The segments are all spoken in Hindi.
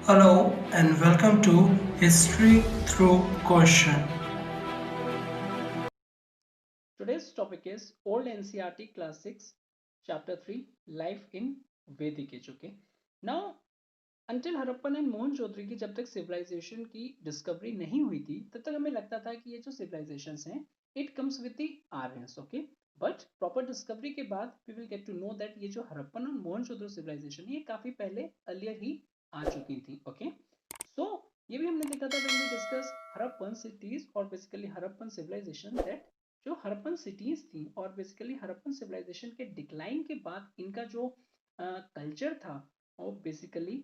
Hello and welcome to History Through Question. Today's topic is Old NCRT Classics, Chapter 3 Life in Vedic Age. Okay. Now, until Harappan and Mohenjo-दारो की जब तक सिविलाइजेशन की डिस्कवरी नहीं हुई थी तब तक हमें लगता था कि ये जो सिविलाइजेशंस हैं it comes with the Aryans. Okay, but proper discovery के बाद we will get to know that ये जो हरप्पन और मोहनजोदड़ो सिविलाइजेशन ये काफी पहले अर्लियर ही आ चुकी थी. ओके, सो ये भी हमने देखा था when we discuss Harappan cities और बेसिकली हरप्पन सिविलाइजेशन दैट जो हरप्पन सिटीज थी और बेसिकली हरप्पन सिविलाइजेशन के डिक्लाइन के बाद इनका जो कल्चर था और बेसिकली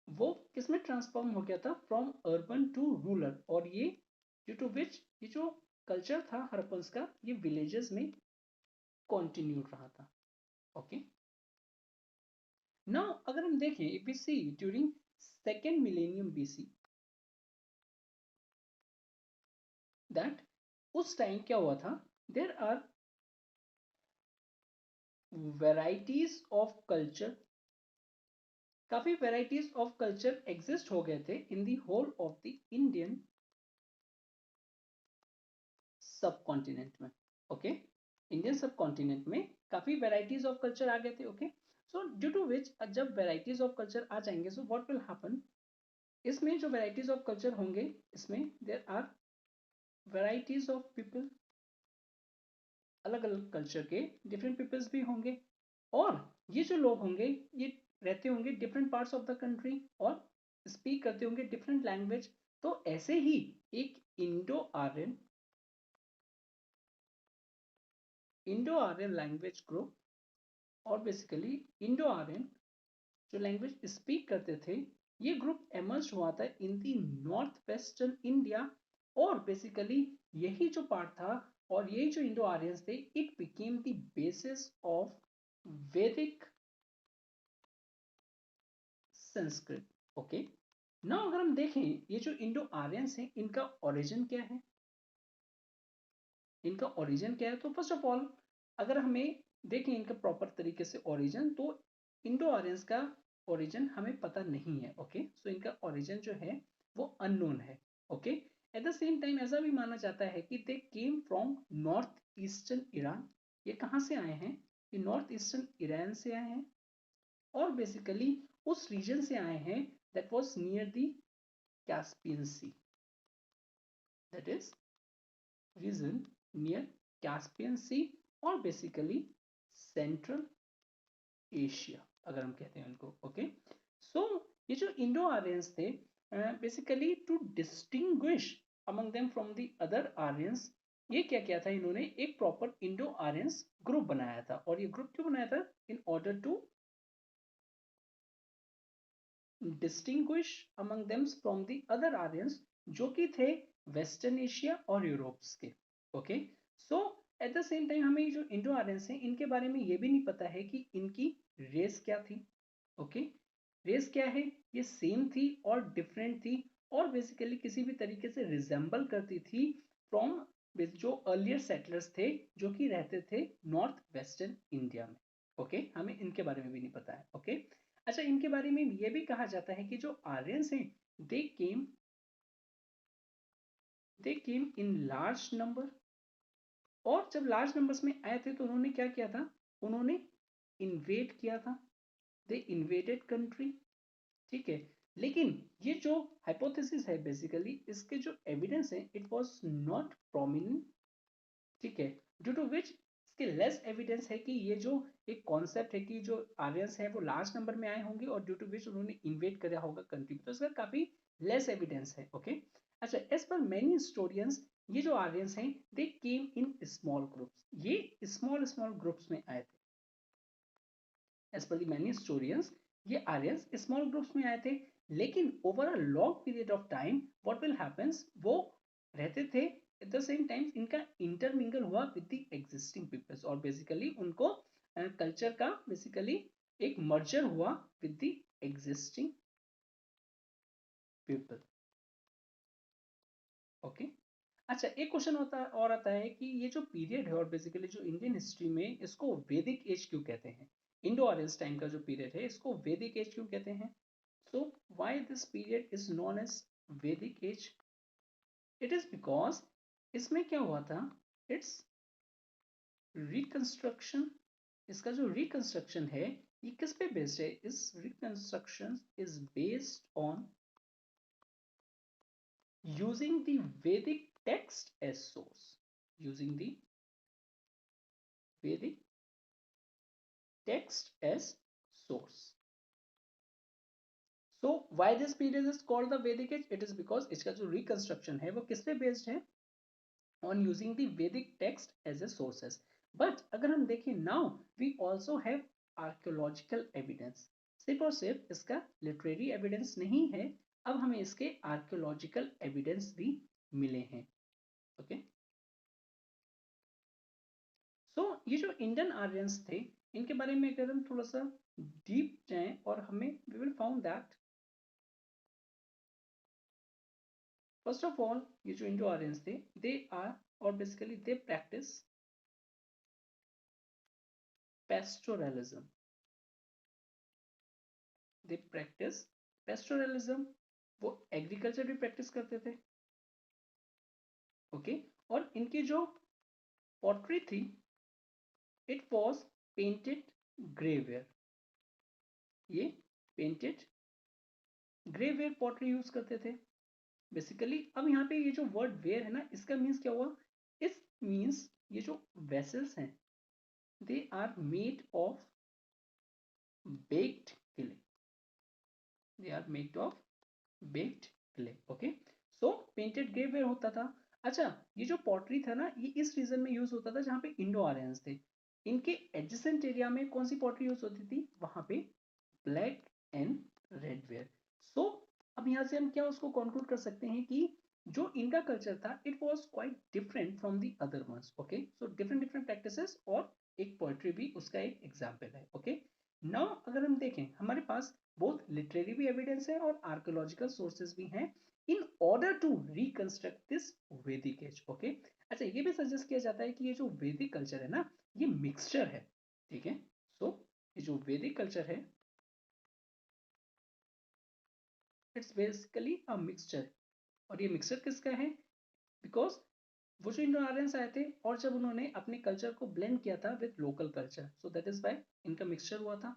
वो किसमें ट्रांसफॉर्म हो गया था फ्रॉम अर्बन टू रूरल. और ये ड्यू टू विच ये जो कल्चर था हरप्पन्स का ये विलेजेस में कंटिन्यू रहा था. ओके, नाउ अगर हम देखें if we see during second millennium BC that उस टाइम क्या हुआ था, there are varieties of culture, काफी वेराइटीज ऑफ कल्चर एग्जिस्ट हो गए थे in the whole of the Indian subcontinent में. ओके, इंडियन सब कॉन्टिनेंट में काफी वेराइटीज ऑफ कल्चर आ गए थे. Okay, so due to which जब वेराइटीज ऑफ कल्चर आ जाएंगे सो व्हाट विल हैपन, इसमें जो वेराइटीज ऑफ कल्चर होंगे इसमें there are varieties of people, अलग अलग कल्चर के डिफरेंट पीपल्स भी होंगे. और ये जो लोग होंगे ये रहते होंगे different parts of the country और स्पीक करते होंगे डिफरेंट लैंग्वेज. तो ऐसे ही एक इंडो आर्यन लैंग्वेज ग्रुप और बेसिकली इंडो आर्यन जो लैंग्वेज स्पीक करते थे ये ग्रुप एमर्ज हुआ था इन दी नॉर्थ वेस्टर्न इंडिया. और बेसिकली यही जो पार्ट था और यही जो इंडो आर्यंस थे it became the basis of वैदिक संस्कृत. ओके, ना अगर हम देखें ये जो इंडो आर्यंस हैं इनका ओरिजिन क्या है, इनका ओरिजिन क्या है, तो फर्स्ट ऑफ ऑल अगर हमें देखें इनका प्रॉपर तरीके से ओरिजिन तो इंडो आर्यंस का ओरिजिन हमें पता नहीं है. ओके, सो इनका ओरिजिन जो है वो अननोन है. Okay, at the same time ऐसा भी माना जाता है कि they came from north eastern Iran. ये कहाँ से आए हैं, ये नॉर्थ ईस्टर्न ईरान से आए हैं और बेसिकली उस रीजन से आए हैं that was near the Caspian sea, that is region near Caspian sea और बेसिकली सेंट्रल एशिया अगर हम कहते हैं उनको. ओके, सो ये जो इंडो आर्यंस थे basically to distinguish among them from the other Aryans ये क्या किया था, इन्होंने एक प्रॉपर इंडो आर्यंस ग्रुप बनाया था. और ये ग्रुप क्यों बनाया था, in order to distinguish among them from the other Aryans जो कि थे वेस्टर्न एशिया और यूरोप्स के. Okay, so at the same time हमें जो इंडो आर्यंस हैं इनके बारे में ये भी नहीं पता है कि इनकी रेस क्या थी. ओके, रेस क्या है, ये सेम थी और डिफरेंट थी और बेसिकली किसी भी तरीके से रिजेंबल करती थी फ्रॉम जो अर्लियर सेटलर्स थे जो कि रहते थे नॉर्थ वेस्टर्न इंडिया में. ओके, हमें इनके बारे में भी नहीं पता है. ओके, अच्छा इनके बारे में ये भी कहा जाता है कि जो आर्यंस हैं दे केम इन लार्ज नंबर. और जब लार्ज नंबर्स में आए थे तो उन्होंने क्या किया था, उन्होंने इन्वेट किया था, दे इन्वेडेड कंट्री. ठीक है, लेकिन ये जो हाइपोथेसिस है बेसिकली इसके जो एविडेंस है इट वाज नॉट प्रोमिनेंट. ठीक है, ड्यू टू विच इसके लेस एविडेंस है कि ये जो एक कॉन्सेप्ट है कि जो आर्यंस है वो लार्ज नंबर में आए होंगे और ड्यू टू विच उन्होंने इन्वेट करा होगा कंट्री, तो इसका काफी लेस एविडेंस है. ओके, अच्छा एज पर मेनी हिस्टोरियंस ये जो आर्यंस हैं दे केम इन स्मॉल ग्रुप्स, ये स्मॉल स्मॉल ग्रुप्स में आए थे. एज पर दी मैनी हिस्टोरियंस ये आर्यंस स्मॉल ग्रुप्स में आए थे. लेकिन over a long period of time what will happens, वो रहते थे एट द सेम टाइम इनका इंटरमिंगल हुआ विद द एग्जिस्टिंग पीपल्स और बेसिकली उनको कल्चर का बेसिकली एक मर्जर हुआ with the existing people. Okay, अच्छा एक क्वेश्चन होता और आता है कि ये जो पीरियड है और बेसिकली जो इंडियन हिस्ट्री में इसको वैदिक एज क्यों कहते हैं, इंडो आर्यंस टाइम का जो पीरियड है इसको वैदिक एज क्यों कहते हैं. So why this period is known as Vedic age? It is because इसमें क्या हुआ था, इट्स रिकंस्ट्रक्शन, इसका जो रिकंस्ट्रक्शन है ये किस पे बेस्ड है? इस reconstruction is based on using the Vedic text as source, using the Vedic text as source. So why this period is called the Vedic age? It is because इसका जो reconstruction है वो किस पे based है? On using the Vedic text as a sources. But अगर हम देखें now we also have archaeological evidence. सिर्फ और सिर्फ इसका literary evidence नहीं है, अब हमें इसके archaeological evidence भी मिले हैं. Okay? So ये जो इंडियन आर्यंस थे इनके बारे में अगर हम थोड़ा सा डीप जाएं और हमें we will found that first of all ये जो इंडो आर्यंस थे they are or basically they practice pastoralism. They practice pastoralism. वो एग्रीकल्चर भी प्रैक्टिस करते थे. ओके और इनकी जो पॉटरी थी इट वॉज पेंटेड ग्रेवेयर. ये पेंटेड ग्रेवेयर पॉटरी यूज करते थे बेसिकली. अब यहाँ पे ये जो वर्ड वेयर है ना इसका मीन्स क्या हुआ? इस मीन्स ये जो वेसल्स हैं they are made of baked clay. They are made of baked clay. Okay so painted grey ware होता था. अच्छा ये जो पॉटरी था ना ये इस रीजन में यूज होता था जहां पे इंडो आर्यंस थे. इनके एडजेसेंट एरिया में कौन सी पॉटरी यूज होती थी? वहां पे ब्लैक एंड रेड वेयर. सो अब यहाँ से हम क्या उसको कंक्लूड कर सकते हैं कि जो इनका कल्चर था it was quite different from the other ones. Okay so different different practices और एक पोएट्री भी उसका एक एग्जांपल है. ओके नाउ अगर हम देखें हमारे पास बहुत लिटरेरी भी एविडेंस है और आर्कियोलॉजिकल सोर्सेज भी हैं in order to reconstruct this Vedic age. Okay अच्छा ये भी सजेस्ट किया जाता है कि ये जो वैदिक कल्चर है ना ये मिक्सचर है. ठीक है सो ये जो वैदिक कल्चर है इट्स बेसिकली अ मिक्सचर. और ये मिक्सचर किसका है? बिकॉज वो जो इंडो आर्यंस आए थे और जब उन्होंने अपने कल्चर को ब्लेंड किया था with local culture so that is why इनका मिक्सचर हुआ था.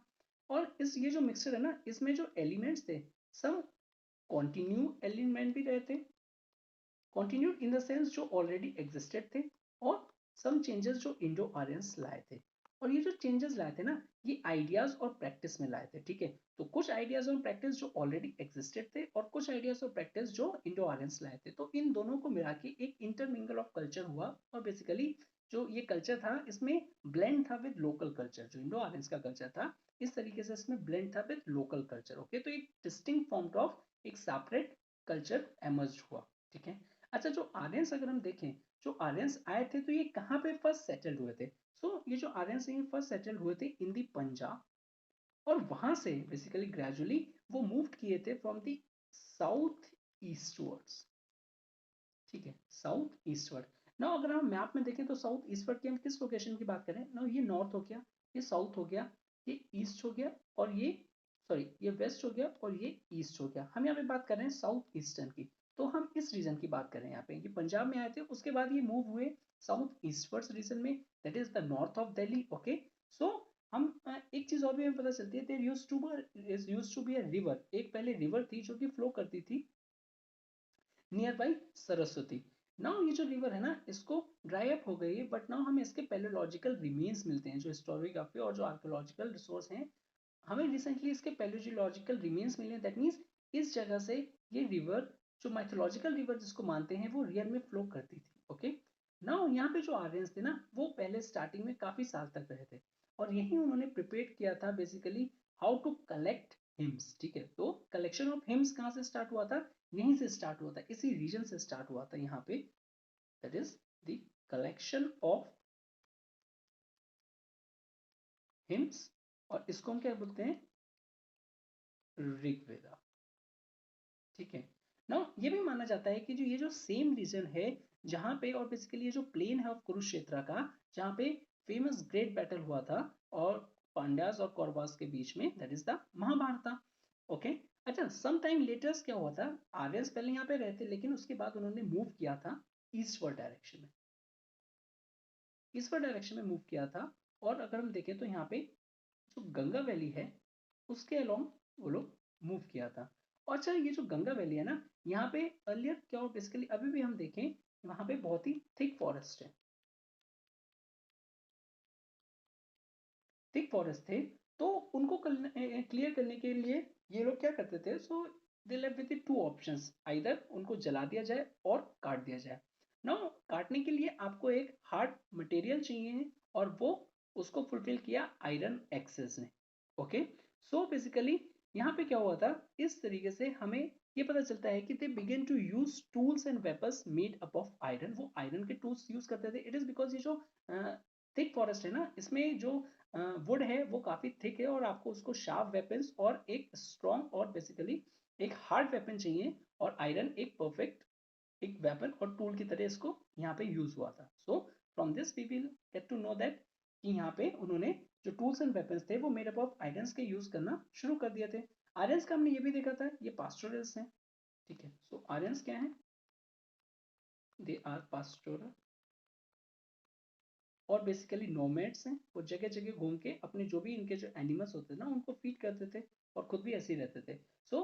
और इस ये जो मिक्सचर है ना इसमें जो एलिमेंट्स थे सम कॉन्टिन्यू एलिमेंट भी रहे थे. कॉन्टिन्यूड इन द सेंस जो ऑलरेडी एग्जिस्टेड थे और सम चेंजेस जो इंडो आर्यंस लाए थे. और ये जो चेंजेस लाए थे ना ये आइडियाज और प्रैक्टिस में लाए थे. ठीक है तो कुछ आइडियाज और प्रैक्टिस जो ऑलरेडी एग्जिस्टेड थे और कुछ आइडियाज और प्रैक्टिस जो इंडो आर्यंस लाए थे तो इन दोनों को मिला के एक इंटरमिंगल ऑफ कल्चर हुआ. और बेसिकली जो ये कल्चर था इसमें ब्लेंड था विद लोकल कल्चर. जो इंडो आर्यंस का कल्चर था इस तरीके से इसमें ब्लेंड था विद लोकल कल्चर. ओके तो एक डिस्टिंक्ट फॉर्म ऑफ एक सेपरेट कल्चर एमर्ज हुआ. ठीक है अच्छा जो आर्यंस अगर हम देखें जो आर्यंस आए थे तो ये कहाँ पे फर्स्ट सेटल्ड हुए थे? ये जो आर्यंस हैं फर्स्ट सेटल हुए थे इन दी पंजाब और वहां से बेसिकली ग्रेजुअली वो मूव किए थे फ्रॉम दी साउथ ईस्टवर्ड्स. ठीक है साउथ ईस्टवर्ड. नाउ अगर हम मैप में देखें तो साउथ ईस्टवर्ड की हम किस लोकेशन की बात करें? नाउ ये नॉर्थ हो गया, ये साउथ हो गया, ये ईस्ट हो गया और ये सॉरी ये वेस्ट हो गया और ये ईस्ट हो गया. हम यहाँ पे बात कर रहे हैं साउथ ईस्टर्न की. तो हम इस रीजन की बात कर रहे हैं यहाँ पे ये पंजाब में आए थे उसके बाद ये मूव हुए साउथ ईस्टवर्ड्स रीजन में that is the north of Delhi. Okay so हम एक चीज और भी हमें पता चलती है there used to be a river. एक पहले रिवर थी जो कि फ्लो करती थी नियर बाई सरस्वती. नाउ ये जो रिवर है ना इसको ड्राई अप हो गई है बट नाउ हमें इसके पैलोलॉजिकल रिमेन्स मिलते हैं. जो हिस्टोरियोग्राफी और जो आर्कियोलॉजिकल रिसोर्स हैं हमें रिसेंटली इसके पैलोलॉजिकल रिमेन्स मिले. दैट मीन्स इस जगह से ये रिवर जो माइथोलॉजिकल रिवर जिसको मानते हैं वो रियल में फ्लो करती थी. ओके नाउ यहाँ पे जो आर्यंस थे ना वो पहले स्टार्टिंग में काफी साल तक रहे थे और यही उन्होंने प्रिपेयर किया था basically how to collect hymns. ठीक है तो कलेक्शन ऑफ हिम्स कहाँ से स्टार्ट हुआ था? यहीं से स्टार्ट हुआ था, इसी रीजन से स्टार्ट हुआ था यहाँ पे. That is the collection of hymns और इसको हम क्या बोलते हैं? ऋग्वेदा. ठीक है नाउ ये भी माना जाता है कि जो ये जो सेम रीजन है जहां पे और बेसिकली ये जो प्लेन है ऑफ कुरुक्षेत्र का जहां पे फेमस ग्रेट बैटल हुआ था और पांड्यास और कौरवास के बीच में that is the Mahabharata. Okay अच्छा, सम टाइम लेटर्स क्या हुआ था, आर्यंस पहले यहाँ पे रहते लेकिन उसके बाद उन्होंने मूव किया था ईस्टवर्ड डायरेक्शन में, ईस्टवर्ड डायरेक्शन में मूव किया था। और अगर हम देखें तो यहाँ पे जो गंगा वैली है उसके अलोंग वो लोग मूव किया था। और अच्छा, ये जो गंगा वैली है ना, यहाँ पे अर्लियर क्या हो बेसिकली, अभी भी हम देखें वहां पे बहुत ही थिक फॉरेस्ट है, थिक फॉरेस्ट थे। तो उनको क्लियर करने के लिए ये लोग क्या करते थे, so they left with two options, either उनको जला दिया जाए और काट दिया जाए। नाउ काटने के लिए आपको एक हार्ड मटेरियल चाहिए और वो उसको फुलफिल किया आयरन एक्सेस ने। ओके, सो बेसिकली यहाँ पे क्या हुआ था, इस तरीके से हमें ये पता चलता है कि they begin to use tools and weapons made up of iron, वो आयरन के टूल्स यूज करते थे। इट इज बिकॉज ये जो थिक फॉरेस्ट है ना, इसमें जो वुड है वो काफी थिक है और आपको उसको शार्प वेपन्स और एक स्ट्रॉन्ग और बेसिकली एक हार्ड वेपन चाहिए, और आयरन एक परफेक्ट एक वेपन और टूल की तरह इसको यहाँ पे यूज हुआ था। So from this we will get to know that कि यहाँ पे उन्होंने जो टूल्स एंड वेपन्स थे वो मेड अप ऑफ आयरन्स के यूज करना शुरू कर दिए थे। आयरन्स का हमने ये भी देखा था, ये पास्टोरल्स हैं, ठीक है। सो आयरन्स क्या है, दे आर पास्टोरल और बेसिकली नोमैड्स हैं, वो जगह जगह घूम के अपने जो भी इनके जो एनिमल्स होते थे ना उनको फीड करते थे और खुद भी ऐसे ही रहते थे। सो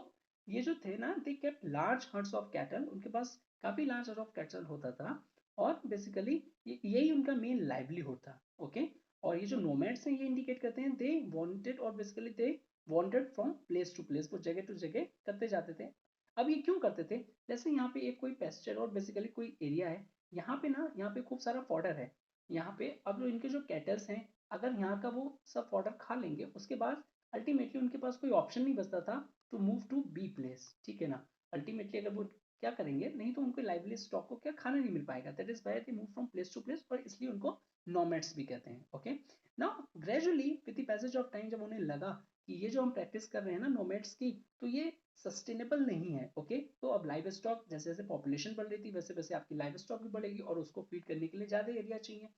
ये जो थे ना, they kept large hertz of cattle, उनके पास काफी लार्ज हर्ड ऑफ कैटल होता था और बेसिकली यही उनका मेन लाइवलीहुड था। ओके, और ये जो नोमैड्स हैं ये इंडिकेट करते हैं दे वांटेड और basically they wanted from place to place, वो जगह टू जगह करते जाते थे। अब ये क्यों करते थे, जैसे यहाँ पे एक कोई पेस्चर और बेसिकली कोई एरिया है, यहाँ पे ना यहाँ पे खूब सारा फॉडर है, यहाँ पे अब जो इनके जो कैटल्स हैं अगर यहाँ का वो सब फॉडर खा लेंगे उसके बाद अल्टीमेटली उनके पास कोई ऑप्शन नहीं बचता था to move to be place, ठीक है ना। अल्टीमेटली अगर वो क्या करेंगे, नहीं तो उनको लाइवली स्टॉक को क्या खाना नहीं मिल पाएगा, that is why they move from place to place, और इसलिए उनको नोमैड्स भी कहते हैं। Okay, now gradually with the passage of time जब उन्हें लगा कि ये जो हम प्रैक्टिस कर रहे हैं ना नोमैड्स की, तो ये सस्टेनेबल नहीं है। ओके, तो अब लाइव स्टॉक जैसे जैसे पॉपुलेशन बढ़ रही थी वैसे वैसे आपकी लाइव स्टॉक भी बढ़ेगी और उसको फीड करने के लिए ज्यादा एरिया चाहिए,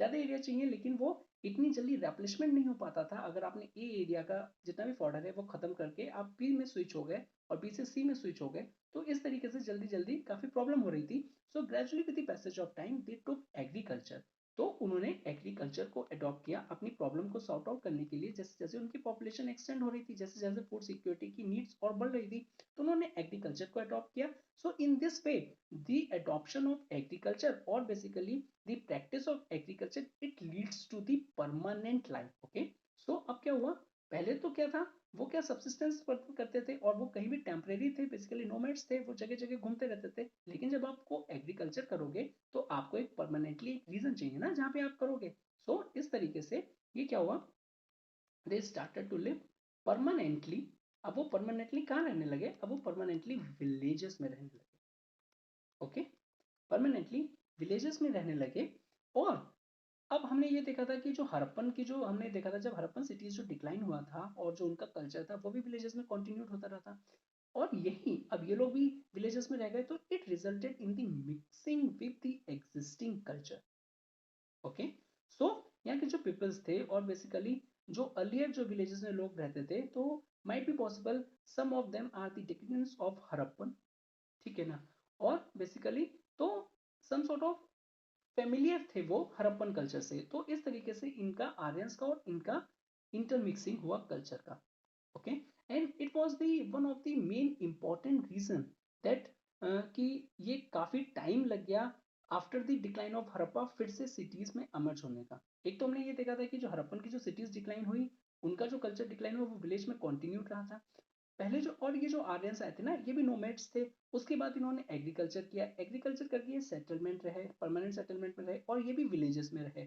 ज्यादा एरिया चाहिए, लेकिन वो इतनी जल्दी रेप्लेसमेंट नहीं हो पाता था। अगर आपने ए एरिया का जितना भी फॉर्डर है वो खत्म करके आप बी में स्विच हो गए और बी से सी में स्विच हो गए, तो इस तरीके से जल्दी जल्दी काफी प्रॉब्लम हो रही थी। So gradually with the passage of time they took agriculture, तो उन्होंने एग्रीकल्चर को अडॉप्ट किया अपनी प्रॉब्लम को सॉर्ट आउट करने के लिए। जैसे जैसे उनकी पॉपुलेशन एक्सटेंड हो रही थी, जैसे जैसे फूड सिक्योरिटी की नीड्स और बढ़ रही थी, तो उन्होंने एग्रीकल्चर को अडॉप्ट किया। So in this way the adoption of agriculture or basically the practice of agriculture it leads to the permanent life। okay, so अब क्या हुआ, पहले तो क्या था, वो क्या सब्सिस्टेंस करते थे और वो कहीं भी टेम्परेरी थे, बेसिकली नोमैड्स थे, वो जगह जगह घूमते रहते थे। लेकिन जब आपको एग्रीकल्चर करोगे तो आपको एक परमानेंटली एक रीजन चाहिए ना जहाँ पे आप करोगे। सो इस तरीके से ये क्या हुआ, they started to live permanently. अब वो परमानेंटली कहाँ रहने लगे, अब वो परमानेंटली विलेजेस में रहने लगे। ओके, परमानेंटली विलेजेस में रहने लगे। और अब हमने ये देखा था कि जो हड़प्पन की जो हमने देखा था, जब हड़प्पन सिटीज जो डिक्लाइन हुआ था और जो उनका कल्चर था वो भी विलेजेस में कंटिन्यूड होता रहा था। और यही अब ये लोग भी विलेजेस में रह गए, तो it resulted in the mixing with the existing culture. Okay, so यहाँ के जो पीपल्स थे और बेसिकली जो अर्लियर जो विलेजेस में लोग रहते थे, तो might be possible some of them are the descendants of Harappan, ठीक है ना। और बेसिकली तो सम सॉर्ट ऑफ फेमिलियर थे वो हड़प्पन कल्चर से, तो इस तरीके से इनका आर्यंस का और इनका इंटरमिक्सिंग हुआ कल्चर का। Okay, and it was the one of the main important reason that कि ये काफी टाइम लग गया after the decline of Harappa फिर से सिटीज में अमर्ज होने का। एक तो हमने ये देखा था कि जो हड़प्पन की जो सिटीज डिक्लाइन हुई, उनका जो कल्चर डिक्लाइन हुआ वो विलेज में कंटिन्यू रहा था पहले जो, और ये जो आर्यंस आए थे ना ये भी नोमैड्स थे। उसके बाद इन्होंने एग्रीकल्चर किया, एग्रीकल्चर करके ये सेटलमेंट रहे, परमानेंट सेटलमेंट में रहे और ये भी विलेजेस में रहे।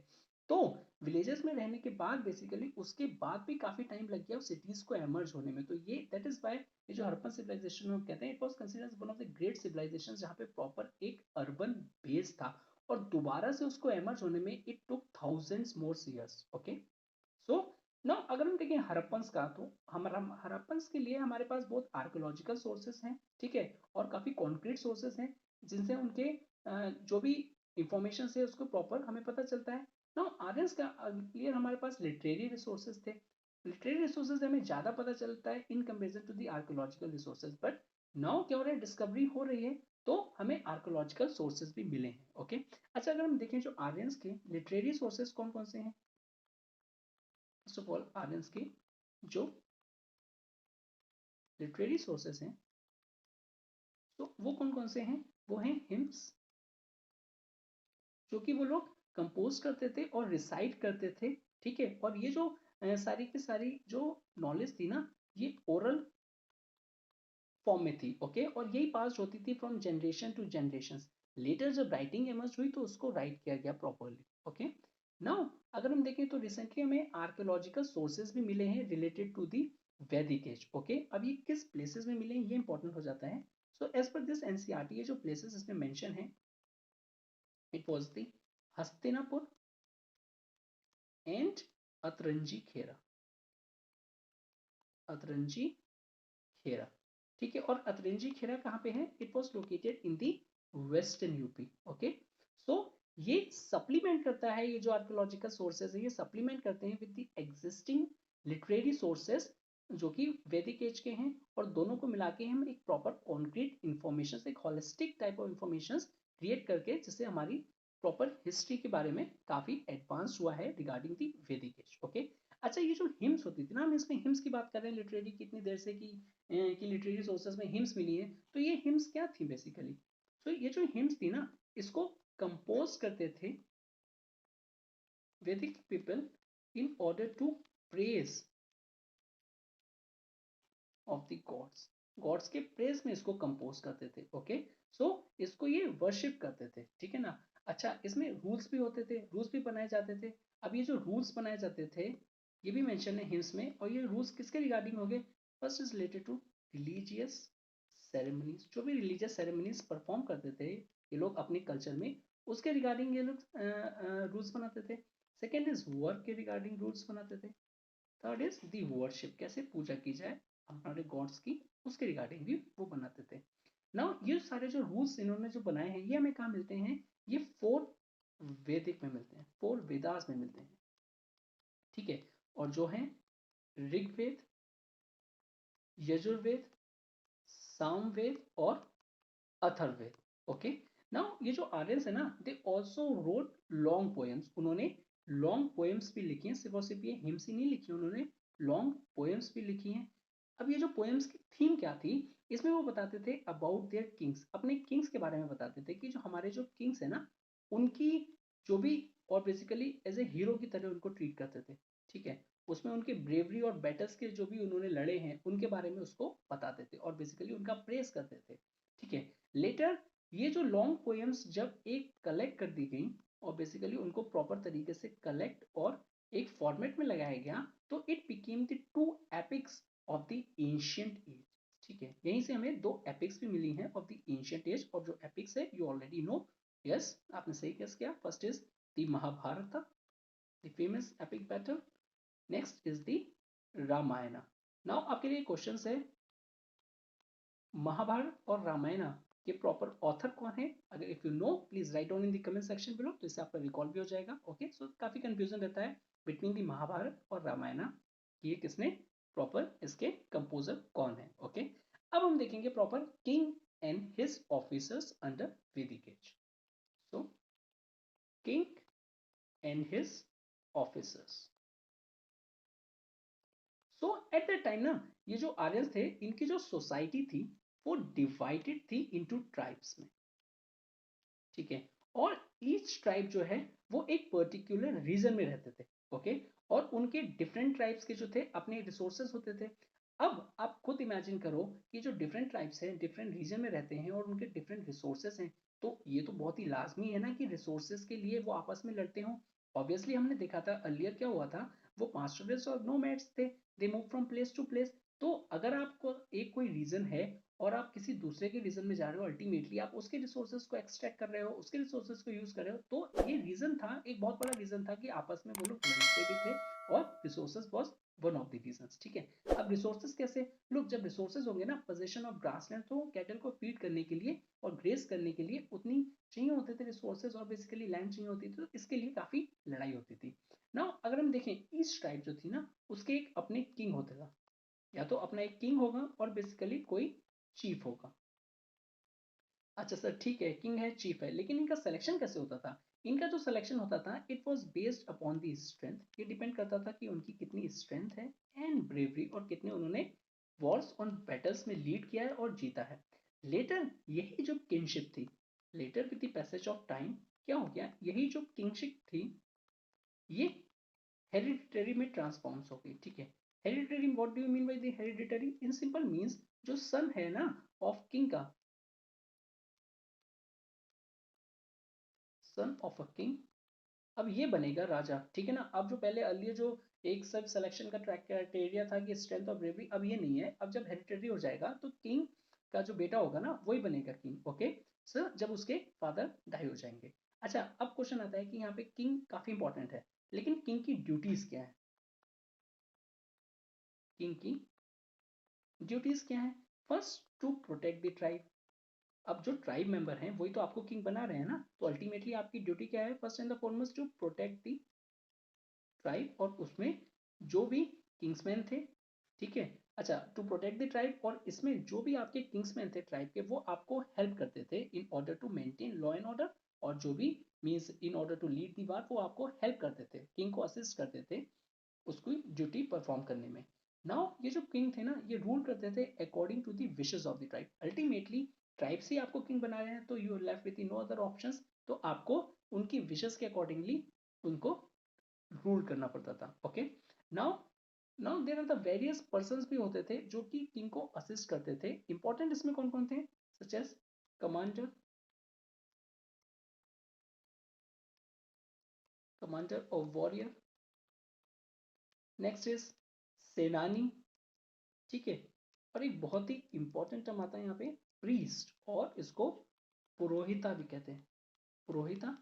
तो विलेजेस में रहने के बाद बेसिकली उसके बाद भी काफी टाइम लग गया सिटीज को एमर्ज होने में। तो ये दैट इज वाई ये जो हड़प्पन सिविलाइजेशन हम कहते हैं, it was considered one of the great civilisation जहाँ पे प्रॉपर एक अर्बन बेस था, और दोबारा से उसको एमर्ज होने में it took thousands more years. Okay, so ना अगर हम देखें हड़प्पन्स का, तो हमारा हड़प्पन्स के लिए हमारे पास बहुत आर्कोलॉजिकल सोर्सेस हैं, ठीक है, और काफी कॉन्क्रीट सोर्सेस हैं जिनसे उनके जो भी इंफॉर्मेशन है उसको प्रॉपर हमें पता चलता है ना। आर्यंस का लिए हमारे पास लिटरेरी रिसोर्सेज थे। लिटरेरी रिसोर्सेज हमें ज्यादा पता चलता है in comparison to the archaeological resources, but now क्या हो रहा है, डिस्कवरी हो रही है तो हमें आर्कोलॉजिकल सोर्सेज भी मिले हैं। ओके अच्छा, अगर हम देखें जो आर्यंस के लिटरेरी सोर्सेज कौन कौन से हैं, फर्स्ट ऑफ ऑल आर्यंस के जो लिटरेरी सोर्सेज हैं तो वो कौन कौन से हैं, वो हैं हिम्स, जो कि वो लोग कंपोज करते थे और रिसाइट करते थे। ठीक है, और ये जो सारी की सारी जो नॉलेज थी ना, ये ओरल फॉर्म में थी। ओके और यही पास होती थी from generation to generation. Later जब राइटिंग एमर्ज हुई तो उसको राइट किया गया प्रॉपरली। ओके नाउ अगर हम देखें तो रिसेंटली हमें आर्कियोलॉजिकल सोर्सेज भी मिले हैं रिलेटेड टू दी वैदिक एज। ओके अब ये किस प्लेसेस में मिले हैं ये इंपॉर्टेंट हो जाता है। So as per this NCERT ये जो प्लेसेस इसमें मेंशन है, it was the Hastinapur and Atranji Khera, Atranji Khera. ठीक है, और अतरंजी खेरा कहाँ पे है, it was located in the western UP. Okay so ये सप्लीमेंट करता है, ये जो आर्कोलॉजिकल सोर्सेज है ये सप्लीमेंट करते हैं with the existing literary sources जो कि वैदिक एज के हैं, और दोनों को मिला के हम एक प्रॉपर कॉन्क्रीट इंफॉर्मेशन, एक holistic type of information create करके जिससे हमारी प्रॉपर हिस्ट्री के बारे में काफी एडवांस हुआ है रिगार्डिंग दी वैदिक एज। ओके अच्छा, ये जो हिम्स होती थी ना, हम इसमें हिम्स की बात कर रहे हैं लिटरेरी कितनी देर से कि लिटरेरी सोर्सेज में हिम्स मिली है, तो ये हिम्स क्या थी बेसिकली, तो ये जो हिम्स थी ना इसको कंपोज करते थे Vedic people in order to praise of the gods, gods के प्रेज में इसको कंपोज करते थे। ओके सो इसको ये वर्शिप करते थे। ठीक है ना, अच्छा इसमें रूल्स भी होते थे, रूल्स भी बनाए जाते थे। अब ये जो रूल्स बनाए जाते थे ये भी मेंशन है हिम्स में, और ये रूल्स किसके रिगार्डिंग हो गए, first is related to religious ceremonies, जो भी रिलीजियस सेरेमनीज परफॉर्म करते थे ये लोग अपने कल्चर में, उसके रिगार्डिंग ये लोग रूल्स बनाते थे। सेकेंड इज वर्क के रिगार्डिंग रूल्स बनाते थे। थर्ड इज दी वर्शिप, कैसे पूजा की जाए हमारे गॉड्स की, उसके रिगार्डिंग भी वो बनाते थे। नाउ ये सारे जो रूल्स इन्होंने जो बनाए हैं ये हमें कहाँ मिलते हैं, ये फोर वैदिक में मिलते हैं, फोर वेदास में मिलते हैं। ठीक है, और जो है ऋग्वेद, यजुर्वेद, सामवेद और अथर्ववेद। ओके नाउ ये जो आर्यंस है ना, they also wrote long poems, उन्होंने लॉन्ग पोएम्स भी लिखी हैं, सिर्फ और सिर्फ ये हिम्स ही नहीं लिखी, उन्होंने लॉन्ग पोएम्स भी लिखी हैं। अब ये जो पोएम्स की थीम क्या थी, इसमें वो बताते थे अबाउट देयर किंग्स, अपने किंग्स के बारे में बताते थे कि जो हमारे जो किंग्स है ना उनकी जो भी, और बेसिकली एज ए हीरो की तरह उनको ट्रीट करते थे। ठीक है, उसमें उनके ब्रेवरी और बैटल्स के जो भी उन्होंने लड़े हैं उनके बारे में उसको बताते थे और बेसिकली उनका प्रेस करते थे। ठीक है, लेटर ये जो लॉन्ग पोएम्स जब एक कलेक्ट कर दी गई और बेसिकली उनको प्रॉपर तरीके से कलेक्ट और एक फॉर्मेट में लगाया गया, तो it became the two epics of the ancient age. ठीक है, यहीं से हमें दो एपिक्स भी मिली हैं ऑफ द एंशियंट एज, और जो एपिक्स है यू ऑलरेडी नो, यस आपने सही गेस किया, first is the Mahabharata, the famous epic battle, next is the Ramayana. Now आपके लिए क्वेश्चन है, महाभारत और रामायण के प्रॉपर ऑथर कौन है, अगर if you know please write down in the comment section below, तो इससे आपका रिकॉल भी हो जाएगा। ओके सो काफी कंफ्यूजन रहता है बिटवीन द महाभारत और रामायण कि ये किसने प्रॉपर इसके कंपोजर कौन है। ओके अब हम देखेंगे proper king and his officers under Vedic age. So king and his officers, so at that time ना ये जो आर्यंस थे इनकी जो सोसाइटी थी वो डिवाइडेड थी इनटू ट्राइब्स में। ठीक है, और ईच ट्राइब जो है वो एक पर्टिकुलर रीजन में रहते थे। ओके और उनके डिफरेंट ट्राइब्स के जो थे अपने रिसोर्सेज होते थे। अब आप खुद इमेजिन करो कि जो डिफरेंट ट्राइब्स हैं डिफरेंट रीजन में रहते हैं और उनके डिफरेंट रिसोर्सेज हैं, तो ये तो बहुत ही लाजमी है ना कि रिसोर्सेज के लिए वो आपस में लड़ते हों। ऑब्वियसली हमने देखा था अर्लियर क्या हुआ था, वो पास्टोरल्स और नोमैड्स थे, they move from place to place. तो अगर आपको एक कोई रीजन है और आप किसी दूसरे के रीजन में जा रहे हो, अल्टीमेटली आप उसके रिसोर्सेज को एक्सट्रैक्ट कर रहे हो, उसके रिसोर्सेज को यूज कर रहे हो, तो ये रीजन था, एक बहुत बड़ा रीजन था कि आपस में वो लोग लड़ते भी थे, और resources was one of the reasons. ठीक है, अब रिसोर्सेज कैसे, लोग जब रिसोर्सेज होंगे ना, पोजीशन ऑफ ग्रासलैंड, तो कैटल को फीड करने के लिए और ग्रेस करने के लिए उतनी चाहिए होते थे रिसोर्सेज, और बेसिकली लैंड चाहिए होती थी, तो इसके लिए काफी लड़ाई होती थी। ना अगर हम देखें ईच ट्राइब जो थी ना उसके एक अपने किंग होता था, या तो अपना एक किंग होगा और बेसिकली कोई चीफ होगा। अच्छा सर ठीक है, किंग है चीफ है, लेकिन इनका सिलेक्शन कैसे होता था? इनका जो सिलेक्शन होता था it was based upon the strength, ये डिपेंड करता था कि उनकी कितनी स्ट्रेंथ है एंड ब्रेवरी, और कितने उन्होंने वॉर्स और बैटल्स में लीड किया है और जीता है। लेटर यही जो किंगशिप थी, later with the passage of time क्या हो गया, यही जो किंगशिप थी ये हेरिडिटरी में ट्रांसफॉर्म्स हो गई। ठीक है, hereditary what do you mean by the hereditary? In simple means जो सन है ना ऑफ किंग का, सन ऑफ अ किंग, अब ये बनेगा राजा। ठीक है ना, अब जो पहले अर्लियर जो एक सब सिलेक्शन का ट्रैक क्राइटेरिया था कि स्ट्रेंथ और ब्रेवरी, अब ये नहीं है। अब जब हेरिडिटरी हो जाएगा तो किंग का जो बेटा होगा ना वही बनेगा किंग। ओके सर, जब उसके फादर डाई हो जाएंगे। अच्छा अब क्वेश्चन आता है कि यहाँ पे किंग काफी इंपॉर्टेंट है, लेकिन किंग की ड्यूटीज क्या है? किंग की ड्यूटीज क्या है? First to protect the tribe. अब जो ट्राइब मेंबर हैं वही तो आपको किंग बना रहे हैं ना, तो अल्टीमेटली आपकी ड्यूटी क्या है? First and the foremost to protect the tribe, और उसमें जो भी किंग्समैन थे। ठीक है, अच्छा टू प्रोटेक्ट द ट्राइब, और इसमें जो भी आपके किंग्समैन थे ट्राइब के वो आपको हेल्प करते थे in order to maintain law and order, और जो भी means in order to lead the war वो आपको हेल्प करते थे, किंग को असिस्ट करते थे उसकी ड्यूटी परफॉर्म करने में। नाउ ये जो किंग थे ना ये रूल करते थे according to the wishes of the tribe. Ultimately tribe से आपको किंग बना रहे हैं तो you left with no other options, तो आपको उनकी विशेस के अकॉर्डिंगली उनको रूल करना पड़ता था। Okay, now now there are the various persons भी होते थे जो कि किंग को असिस्ट करते थे। इंपॉर्टेंट इसमें कौन कौन थे? Such as commander, commander of warrior, next is सेनानी। ठीक है, और एक बहुत ही इंपॉर्टेंट टर्म आता है यहाँ पे प्रीस्ट, और इसको पुरोहिता भी कहते हैं, पुरोहिता,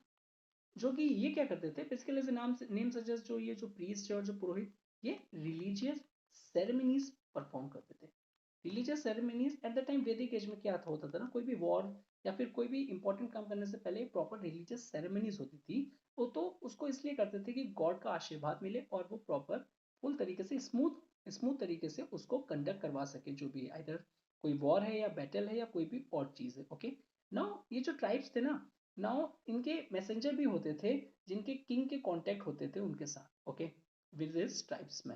जो कि ये क्या करते थे बेसिकली नाम नेम सजेस्ट, जो ये जो प्रीस्ट है और जो पुरोहित ये रिलीजियस सेरेमनीज परफॉर्म करते थे। Religious ceremonies eight the time वैदिक एज में क्या होता था ना, कोई भी वॉर या फिर कोई भी इंपॉर्टेंट काम करने से पहले प्रॉपर रिलीजियस सेरेमनीज होती थी। वो तो उसको इसलिए करते थे कि गॉड का आशीर्वाद मिले और वो प्रॉपर फुल तरीके से स्मूथ स्मूथ तरीके से उसको कंडक्ट करवा सके, जो भी इधर कोई वॉर है या बैटल है या कोई भी और चीज है। ओके, नाउ ये जो ट्राइब्स थे ना, नाउ इनके मैसेंजर भी होते थे जिनके किंग के कांटेक्ट होते थे उनके साथ। ओके, विद दिस ट्राइब्स में,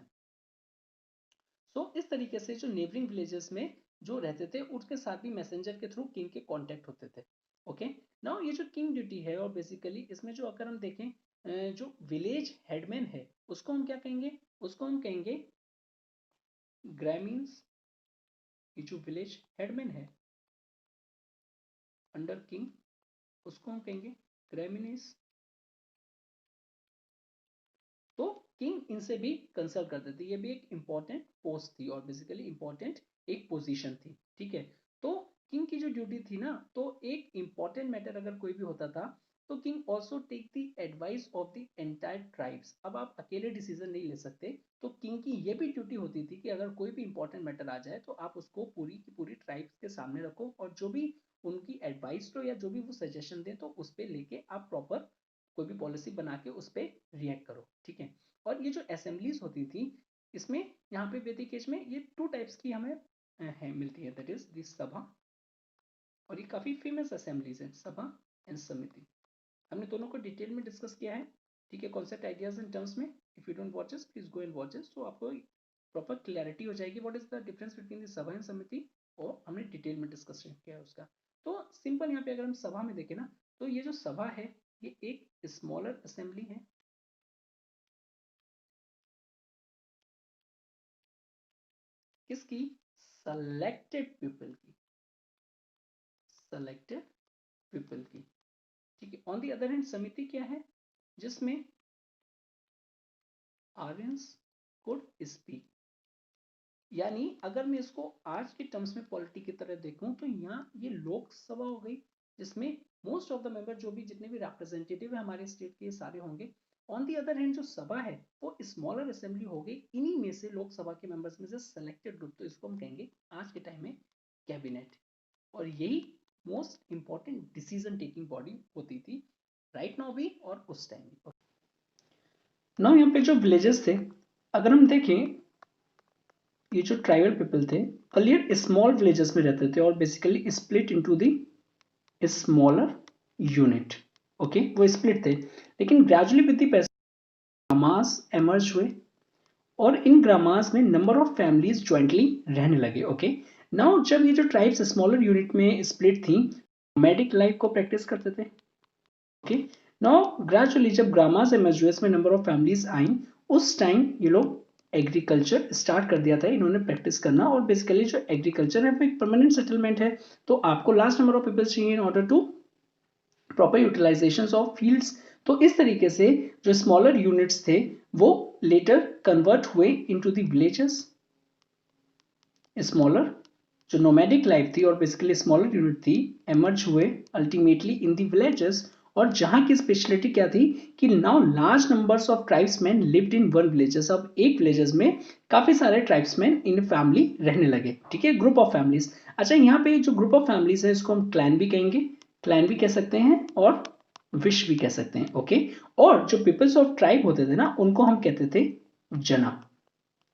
सो इस तरीके से जो नेबरिंग विलेजेस में जो रहते थे उसके साथ भी मैसेंजर के थ्रू किंग के कांटेक्ट होते थे। ओके, नाउ ये जो किंग ड्यूटी है और बेसिकली इसमें जो अगर हम देखें जो विलेज हेडमैन है उसको हम क्या कहेंगे? उसको हम कहेंगे ग्रामीन्स। ये जो विलेज हेडमैन है अंडर किंग उसको हम कहेंगे ग्रामीनीस। तो किंग इनसे भी कंसल्ट करते थे, ये भी एक इंपॉर्टेंट पोस्ट थी और बेसिकली इंपॉर्टेंट एक पोजीशन थी। ठीक है, तो किंग की जो ड्यूटी थी ना, तो एक इंपॉर्टेंट मैटर अगर कोई भी होता था तो king also take the advice of the entire tribes. अब आप अकेले डिसीजन नहीं ले सकते, तो किंग की ये भी ड्यूटी होती थी कि अगर कोई भी इंपॉर्टेंट मैटर आ जाए तो आप उसको पूरी की पूरी ट्राइब्स के सामने रखो, और जो भी उनकी एडवाइस लो या जो भी वो सजेशन दे तो उस पर लेके आप प्रॉपर कोई भी पॉलिसी बना के उस पर रिएक्ट करो। ठीक है, और ये जो असेंबलीज होती थी इसमें यहाँ पे वैदिक एज में ये टू टाइप्स की हमें है मिलती है, दैट इज दिस सभा, और ये काफी फेमस असेंबलीज है सभा एंड समिति। हमने दोनों को डिटेल में डिस्कस किया है। ठीक है, कॉन्सेप्ट आइडियाज एंड टर्म्स में, if you don't watch this please go and watch this, तो आपको प्रॉपर क्लैरिटी हो जाएगी what is the difference between the सभा एंड समिति, और हमने डिटेल में डिस्कशन किया है उसका। तो सिंपल यहाँ पे अगर हम सभा में देखें ना, तो ये जो सभा है ये एक स्मॉलर असेंबली है। किसकी? सेलेक्टेड पीपल की, सेलेक्टेड पीपल की। ठीक है, ऑन दी अदर हैंड समिति क्या है? जिसमें आर्यंस कुड स्पीक, यानी अगर मैं इसको आज के टर्म्स में पॉलिटी की तरह देखूं तो यहाँ ये लोकसभा हो गई, जिसमें मोस्ट ऑफ द मेंबर जो भी जितने भी रिप्रेजेंटेटिव है हमारे स्टेट के ये सारे होंगे। ऑन दी अदर हैंड जो सभा है वो स्मॉलर असेंबली हो गई, इन्हीं में से लोकसभा के मेंबर्स में से सेलेक्टेड ग्रुप, तो इसको हम कहेंगे आज के टाइम में कैबिनेट। और यही most important decision taking body होती थी राइट नाउ भी और उस टाइम भी। नाउ यहाँ पे जो विलेजेस थे, अगर हम देखें, ये जो ट्राइबल पीपल थे अर्लियर स्मॉल विलेजेस में रहते थे और basically split into the smaller unit. Okay, वो स्प्लिट थे, लेकिन gradually with the gramas emerge हुए और इन ग्रामास में नंबर ऑफ फैमिलीज ज्वाइंटली रहने लगे। ओके, नाउ जब ये जो ट्राइब्स स्मॉलर यूनिट में स्प्लिट थी, नोमैडिक लाइफ को प्रैक्टिस करते थे। ओके, नाउ ग्रेजुअली जब ग्रामास एमर्ज हुए, इसमें नंबर ऑफ फैमिलीज आई, उस टाइम ये लोग एग्रीकल्चर स्टार्ट कर दिया था इन्होंने प्रैक्टिस करना। और बेसिकली जो एग्रीकल्चर है वो एक परमानेंट सेटलमेंट है, तो आपको लास्ट नंबर ऑफ पीपल चाहिए in order to proper utilization of fields. तो इस तरीके से जो स्मॉलर यूनिट्स थे वो लेटर कन्वर्ट हुए इनटू द विलेजेस। स्मॉलर जो नोमैडिक लाइफ थी और बेसिकली स्मॉलर यूनिट थी, एमर्ज हुए अल्टीमेटली इन द विलेजेस। और जहां की स्पेशलिटी क्या थी कि now large numbers of tribesman lived in one villages. अब एक विलेजेस में काफी सारे ट्राइब्समैन इन फैमिली रहने लगे। ठीक है, ग्रुप ऑफ फैमिलीज। अच्छा, यहाँ पे जो ग्रुप ऑफ फैमिलीज है इसको हम क्लैन भी कहेंगे, क्लैन भी कह सकते हैं और विश भी कह सकते हैं। ओके, और जो पीपल्स ऑफ ट्राइब होते थे ना उनको हम कहते थे जना,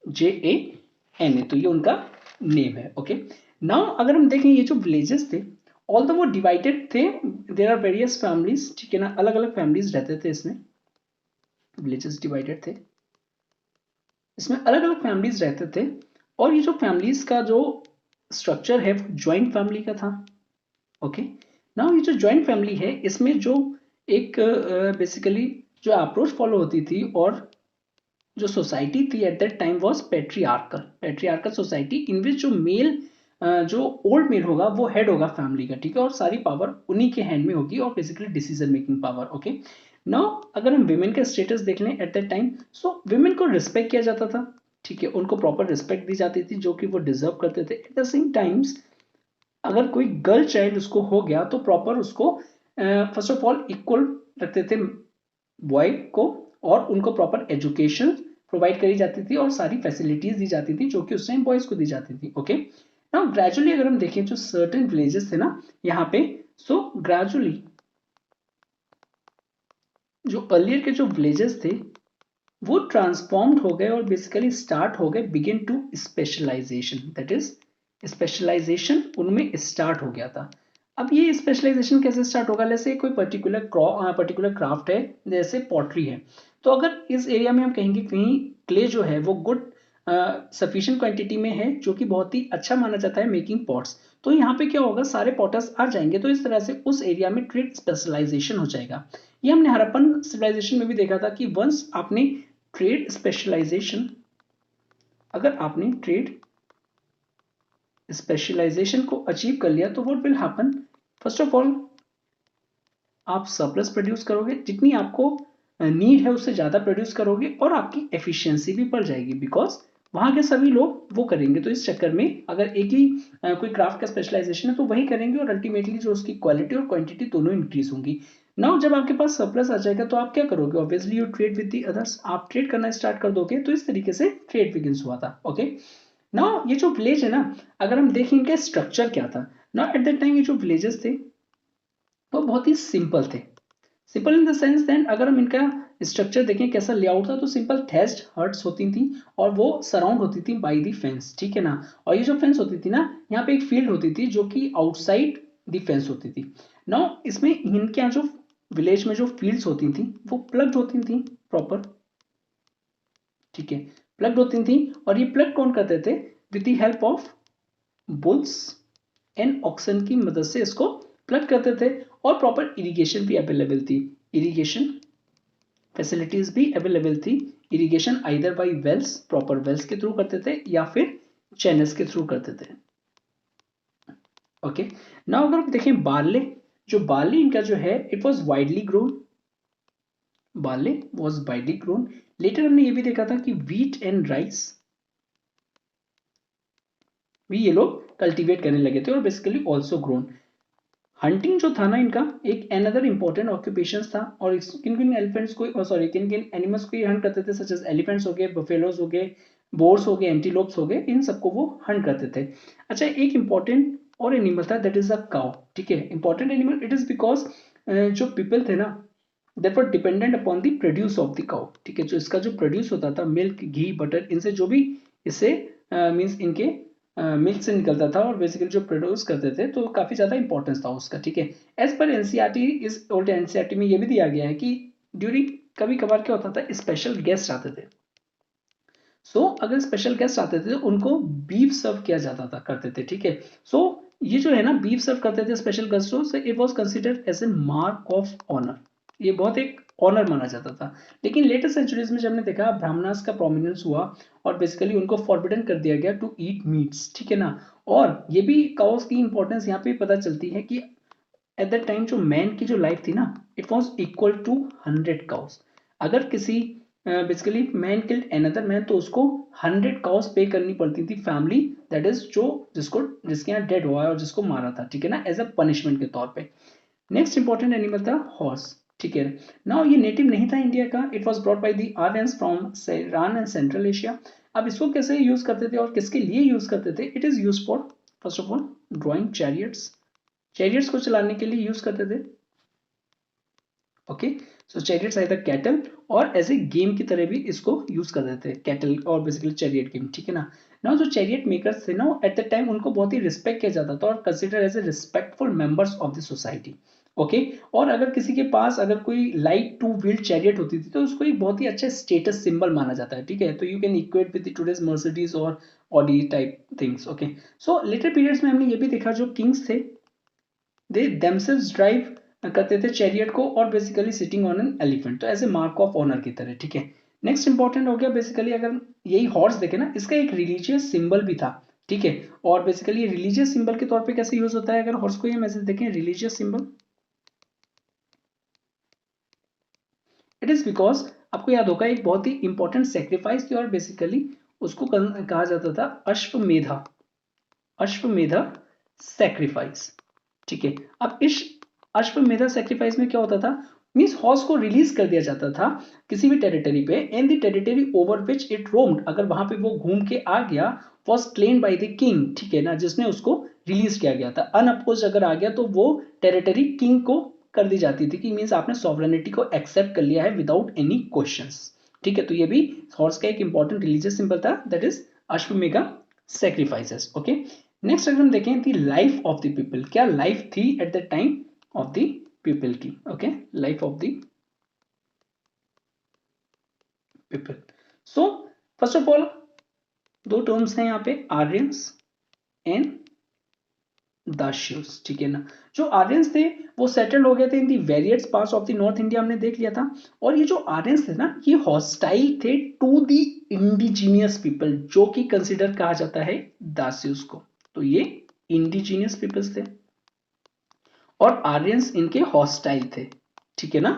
JANA, तो ये उनका नेम है। ओके, नाउ अगर हम देखें ये जो विलेजेस थे ऑल वो डिवाइडेड थे, देयर आर वेरियस फैमिलीज। ठीक है ना, अलग अलग फैमिलीज रहते थे इसमें, विलेजेस डिवाइडेड थे, इसमें अलग अलग फैमिलीज रहते थे। और ये जो फैमिलीज का जो स्ट्रक्चर है वो ज्वाइंट फैमिली का था। ओके, नाउ ये जो ज्वाइंट फैमिली है इसमें जो एक बेसिकली जो अप्रोच फॉलो होती थी और जो सोसाइटी थी at that time was patriarchal society, in which जो मेल जो ओल्ड मेल होगा वो हेड होगा फैमिली का। ठीक है, और सारी पावर उन्हीं के हैंड में होगी और basically decision making power. Okay, now अगर हम विमेन का स्टेटस देख लें eight that time, so women को रिस्पेक्ट किया जाता था। ठीक है, उनको प्रॉपर रिस्पेक्ट दी जाती थी जो कि वो डिजर्व करते थे। एट द सेम टाइम्स अगर कोई गर्ल चाइल्ड उसको हो गया तो प्रॉपर उसको फर्स्ट ऑफ ऑल इक्वल रखते थे बॉय को, और उनको प्रॉपर एजुकेशन प्रोवाइड करी जाती थी और सारी फैसिलिटीज दी जाती थी जो कि उस टाइम बॉयज को दी जाती थी। ओके, नाउ ग्रेजुअली अगर हम देखें जो सर्टेन विलेजेस थे ना यहाँ पे, सो ग्रेजुअली जो अर्लियर के जो विलेजेस थे वो ट्रांसफॉर्म्ड हो गए और बेसिकली स्टार्ट हो गए begin to specialization, that is specialization उनमें स्टार्ट हो गया था। अब ये स्पेशलाइजेशन कैसे स्टार्ट होगा, जैसे कोई पर्टिकुलर क्राफ्ट है, जैसे पॉटरी है, तो अगर इस एरिया में हम कहेंगे कहीं क्ले जो है वो गुड सफिशिएंट क्वांटिटी में है जो कि बहुत ही अच्छा माना जाता है मेकिंग पॉट्स, तो यहाँ पे क्या होगा सारे पॉटर्स आ जाएंगे, तो इस तरह से उस एरिया में ट्रेड स्पेशलाइजेशन हो जाएगा। ये हमने हड़प्पन सिविलाइजेशन में भी देखा था कि वंस आपने ट्रेड स्पेशलाइजेशन, अगर आपने ट्रेड स्पेशलाइजेशन को अचीव कर लिया तो what will happen, first of all आप सरप्लस प्रोड्यूस करोगे, जितनी आपको नीड है उससे ज्यादा प्रोड्यूस करोगे और आपकी एफिशिएंसी भी बढ़ जाएगी बिकॉज वहां के सभी लोग वो करेंगे। तो इस चक्कर में अगर एक ही कोई क्राफ्ट का स्पेशलाइजेशन है तो वही करेंगे और अल्टीमेटली जो उसकी क्वालिटी और क्वांटिटी दोनों इंक्रीज होंगी। नाउ जब आपके पास सरप्लस आ जाएगा तो आप क्या करोगे, obviously you trade with the others, आप ट्रेड करना स्टार्ट कर दोगे। तो इस तरीके से ट्रेड बिगिंस हुआ था। ओके, नाउ ये जो विलेज है ना, अगर हम देखें इनका स्ट्रक्चर क्या था, नाउ एट दैट टाइम ये जो विलेजेस थे वो बहुत ही सिंपल थे। Simple in the sense that अगर हम इनका स्ट्रक्चर देखें कैसा लेआउट था, तो सिंपल थैच्ड हट्स होती थी और वो सराउंड होती थी बाय द फेंस। ठीक है ना, और ये जो फेंस होती थी ना, यहाँ पे एक फील्ड होती थी जो कि आउटसाइड द फेंस होती थी। नाउ इसमें इनके यहाँ जो विलेज में जो फील्ड्स होती थी वो प्लग्ड होती थी प्रॉपर। ठीक है, प्लग्ड होती थी और ये प्लग कौन करते थे, with the help of bulls and oxen की मदद से इसको प्लग करते थे। और प्रॉपर इरिगेशन भी अवेलेबल थी, इरिगेशन फैसिलिटीज भी अवेलेबल थी। Irrigation either by wells, proper wells के थ्रू करते थे या फिर चैनल्स के थ्रू करते थे। ओके, नाउ अगर हम देखें बार्ले, जो बार्ले इनका जो है it was widely grown, barley was widely grown. Later हमने ये भी देखा था कि व्हीट एंड राइस भी ये लोग कल्टीवेट करने लगे थे और बेसिकली ऑल्सो ग्रोन। हंटिंग जो था ना इनका एक अनदर इंपॉर्टेंट ऑक्यूपेशन था, और किन किन एलिफेंट्स को सॉरी किन किन एनिमल्स को ये हंट करते थे, सच एज एलिफेंट्स हो गए, बफेलोज हो गए, बोर्स हो गए, एंटीलोप्स हो गए, इन सबको वो हंट करते थे। अच्छा, एक इंपॉर्टेंट और एनिमल था दैट इज अ काउ। ठीक है, important animal it is because जो पीपल थे ना that were dependent upon the produce of the cow, ठीक है, जो इसका जो प्रोड्यूस होता था मिल्क घी बटर इनसे जो भी इससे मीन्स इनके मिल्क से निकलता था और बेसिकली जो प्रोड्यूस करते थे तो काफी ज्यादा इंपॉर्टेंस था उसका, ठीक है। एज पर एनसीईआरटी, इस ओल्ड एनसीईआरटी में ये भी दिया गया है कि ड्यूरिंग कभी कभार क्या होता था स्पेशल गेस्ट आते थे, सो अगर स्पेशल गेस्ट आते थे तो उनको बीफ सर्व किया जाता था करते थे, ठीक है। सो ये जो है ना बीफ सर्व करते थे स्पेशल गेस्टों से, it was considered as a mark of honour, ये बहुत एक ऑनर माना जाता था। लेकिन लेटर सेंचुरीज में जब हमने देखा ब्राह्मणास का प्रोमिनेंस हुआ और बेसिकली उनको फॉरबिडन कर दिया गया टू ईट मीट्स, ठीक है ना। और ये भी काउस की इंपॉर्टेंस यहाँ पे पता चलती है कि एट दैट टाइम जो मैन की जो लाइफ थी ना it was equal to 100 cows. अगर किसी basically man killed another man तो उसको 100 काउस पे करनी पड़ती थी फैमिली, दैट इज जो जिसको जिसके यहाँ डेड हुआ है और जिसको मारा था, ठीक है ना, एज अ पनिशमेंट के तौर पे। नेक्स्ट इंपॉर्टेंट एनिमल था हॉर्स, ठीक है। नाउ ये नेटिव नहीं था इंडिया का, it was brought by the Aryans from Iran and central Asia. अब इसको कैसे यूज करते थे और किसके लिए यूज करते थे, it is use for first of all drawing chariots, chariots को चलाने के लिए यूज करते थे, ओके। सो चैरियट्स आइदर कैटल और एज ए गेम की तरह भी इसको यूज करते थे कैटल और बेसिकली चैरियट गेम, ठीक है ना। नाउ जो चैरियट मेकर्स थे ना एट द टाइम उनको बहुत ही रिस्पेक्ट किया जाता था और consider as a respectful members of the society, okay. और अगर किसी के पास अगर कोई लाइट टू व्हील्ड चैरियट होती थी तो उसको एक बहुत ही अच्छा स्टेटस सिंबल माना जाता है, ठीक है। तो you can equate with today's Mercedes और ऑडी टाइप थिंग्स, ओके। सो लेटर पीरियड्स में हमने ये भी देखा जो किंग्स थे दे देमसेल्व्स ड्राइव करते थे चैरियट को और basically sitting on an elephant, तो as a mark of honour की तरह, ठीक है। नेक्स्ट इंपॉर्टेंट हो गया बेसिकली अगर यही हॉर्स देखे ना इसका एक रिलीजियस सिंबल भी था, ठीक है। और बेसिकली रिलीजियस सिंबल के तौर पे कैसे यूज होता है अगर हॉर्स को ये मैसेज देखें religious symbol, it is because आपको याद होगा एक बहुत ही इंपॉर्टेंट सेक्रीफाइस थी और बेसिकली उसको कहा जाता था अश्वमेधा, अश्वमेधा सेक्रीफाइस, ठीक है। अब इस अश्वमेधा सेक्रीफाइस में क्या होता था, मींस हॉर्स को रिलीज कर दिया जाता था किसी भी टेरिटरी पे and the territory over which it roamed, अगर वहां पे वो घूम के आ गया was claimed by the king, ठीक है ना, जिसने उसको रिलीज किया गया था। अनअपोज अगर आ गया तो वो टेरिटरी किंग को कर दी जाती थी कि मींस आपने सॉवरेनिटी को एक्सेप्ट कर लिया है विदाउट एनी क्वेश्चंस, ठीक है। तो ये भी हॉर्स का एक इंपॉर्टेंट रिलीजियस सिंबल था that is Ashvamedha sacrifices, okay. Next अगर हम देखें the life of the people, क्या लाइफ थी at the time of the people की, okay, life of the people. So first of all दो टर्म्स हैं यहाँ पे आर्यंस एंड दास्यूस, ठीक है ना। जो आर्यंस थे वो सेटल हो गए थे in the various parts of the north India, हमने देख लिया था। और ये जो आर्यंस थे ना ये हॉस्टाइल थे टू दी इंडिजीनियस पीपल, जो कि कंसिडर कहा जाता है दास्यूस को, तो ये इंडिजीनियस पीपल्स थे और आर्यंस इनके हॉस्टाइल थे, ठीक है ना।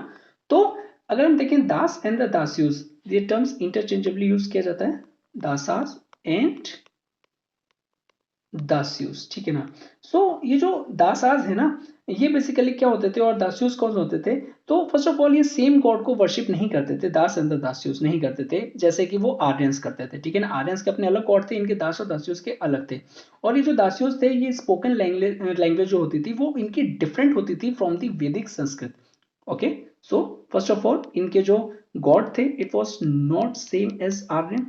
तो अगर हम देखें दास एंड द दास्यूस, ये टर्म्स इंटरचेंजेबली यूज किया जाता है, दासास एंड दास्यूस, ठीक है ना। सो ये जो दासास है ना ये बेसिकली क्या होते थे और दास्यूस कौन होते थे, तो फर्स्ट ऑफ ऑल ये सेम गॉड को वर्शिप नहीं करते थे, दास एंड द दास्यूस नहीं करते थे जैसे कि वो आर्यंस करते थे, ठीक है ना। आर्यंस के अपने अलग गॉड थे, इनके दास और दास्यूस के अलग थे। और ये जो दास्यूस थे ये स्पोकन लैंग्वेज जो होती थी वो इनकी डिफरेंट होती थी from the Vedic Sanskrit, okay. So first of all इनके जो गॉड थे it was not same as Aryan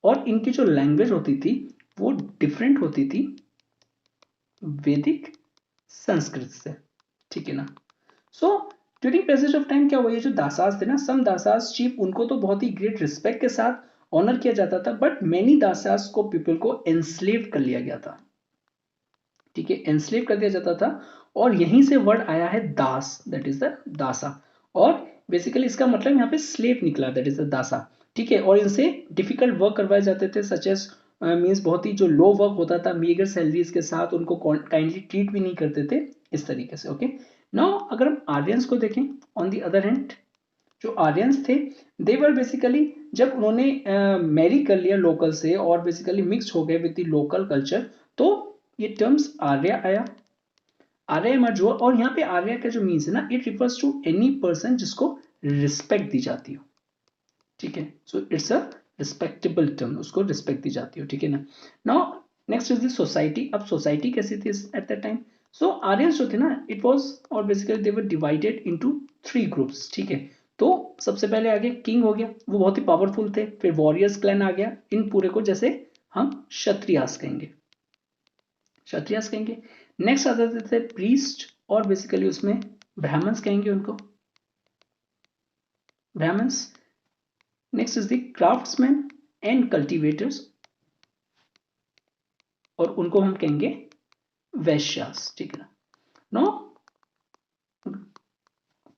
और इनकी जो लैंग्वेज होती थी वो डिफरेंट होती थी वैदिक संस्कृत से, ठीक है ना। So during passage of time क्या हुआ, ये जो दासास थे ना सम दासास चीफ उनको तो बहुत ही ग्रेट रिस्पेक्ट के साथ ऑनर किया जाता था, बट मेनी दासास को पीपल को एनस्लेव कर लिया गया था, ठीक है, एनस्लेव कर दिया जाता था। और यहीं से वर्ड आया है दास, दैट इज द दासा। और बेसिकली इसका मतलब यहाँ पे स्लेव निकला, दैट इज द दासा, ठीक है। और इनसे डिफिकल्ट वर्क करवाए जाते थे सच एज मीन्स बहुत ही जो लो वर्क होता था मीगर सैलरीज के साथ, उनको काइंडली ट्रीट भी नहीं करते थे इस तरीके से, ओके। नाउ अगर हम आर्यंस को देखें ऑन दी अदर हैंड, जो आर्यंस थे दे वर बेसिकली जब उन्होंने मैरी कर लिया लोकल से और बेसिकली मिक्स हो गए विद द लोकल कल्चर, तो ये टर्म्स आर्य आया, आर्य इमर्ज हुआ। और यहाँ पे आर्य का जो मीन्स है ना it refers to any person जिसको रिस्पेक्ट दी जाती हो, ठीक है। So it's a respectable term, उसको रिस्पेक्ट दी जाती हो, ठीक है ना। Now next is the society. अब सोसाइटी कैसी थी at that time, so Aryans जो थे ना इट वाज और basically they were divided into 3 groups, ठीक है। तो सबसे पहले आ गया किंग हो गया, वो बहुत ही पावरफुल थे। फिर वॉरियर्स क्लैन आ गया, इन पूरे को जैसे हम क्षत्रियास कहेंगे, क्षत्रियास कहेंगे। नेक्स्ट आ जाते थे प्रीस्ट, और बेसिकली उसमें ब्राह्मण्स कहेंगे उनको, Brahmins. Next is the craftsman and cultivators, और उनको हम कहेंगे वैश्यास, ठीक है। नो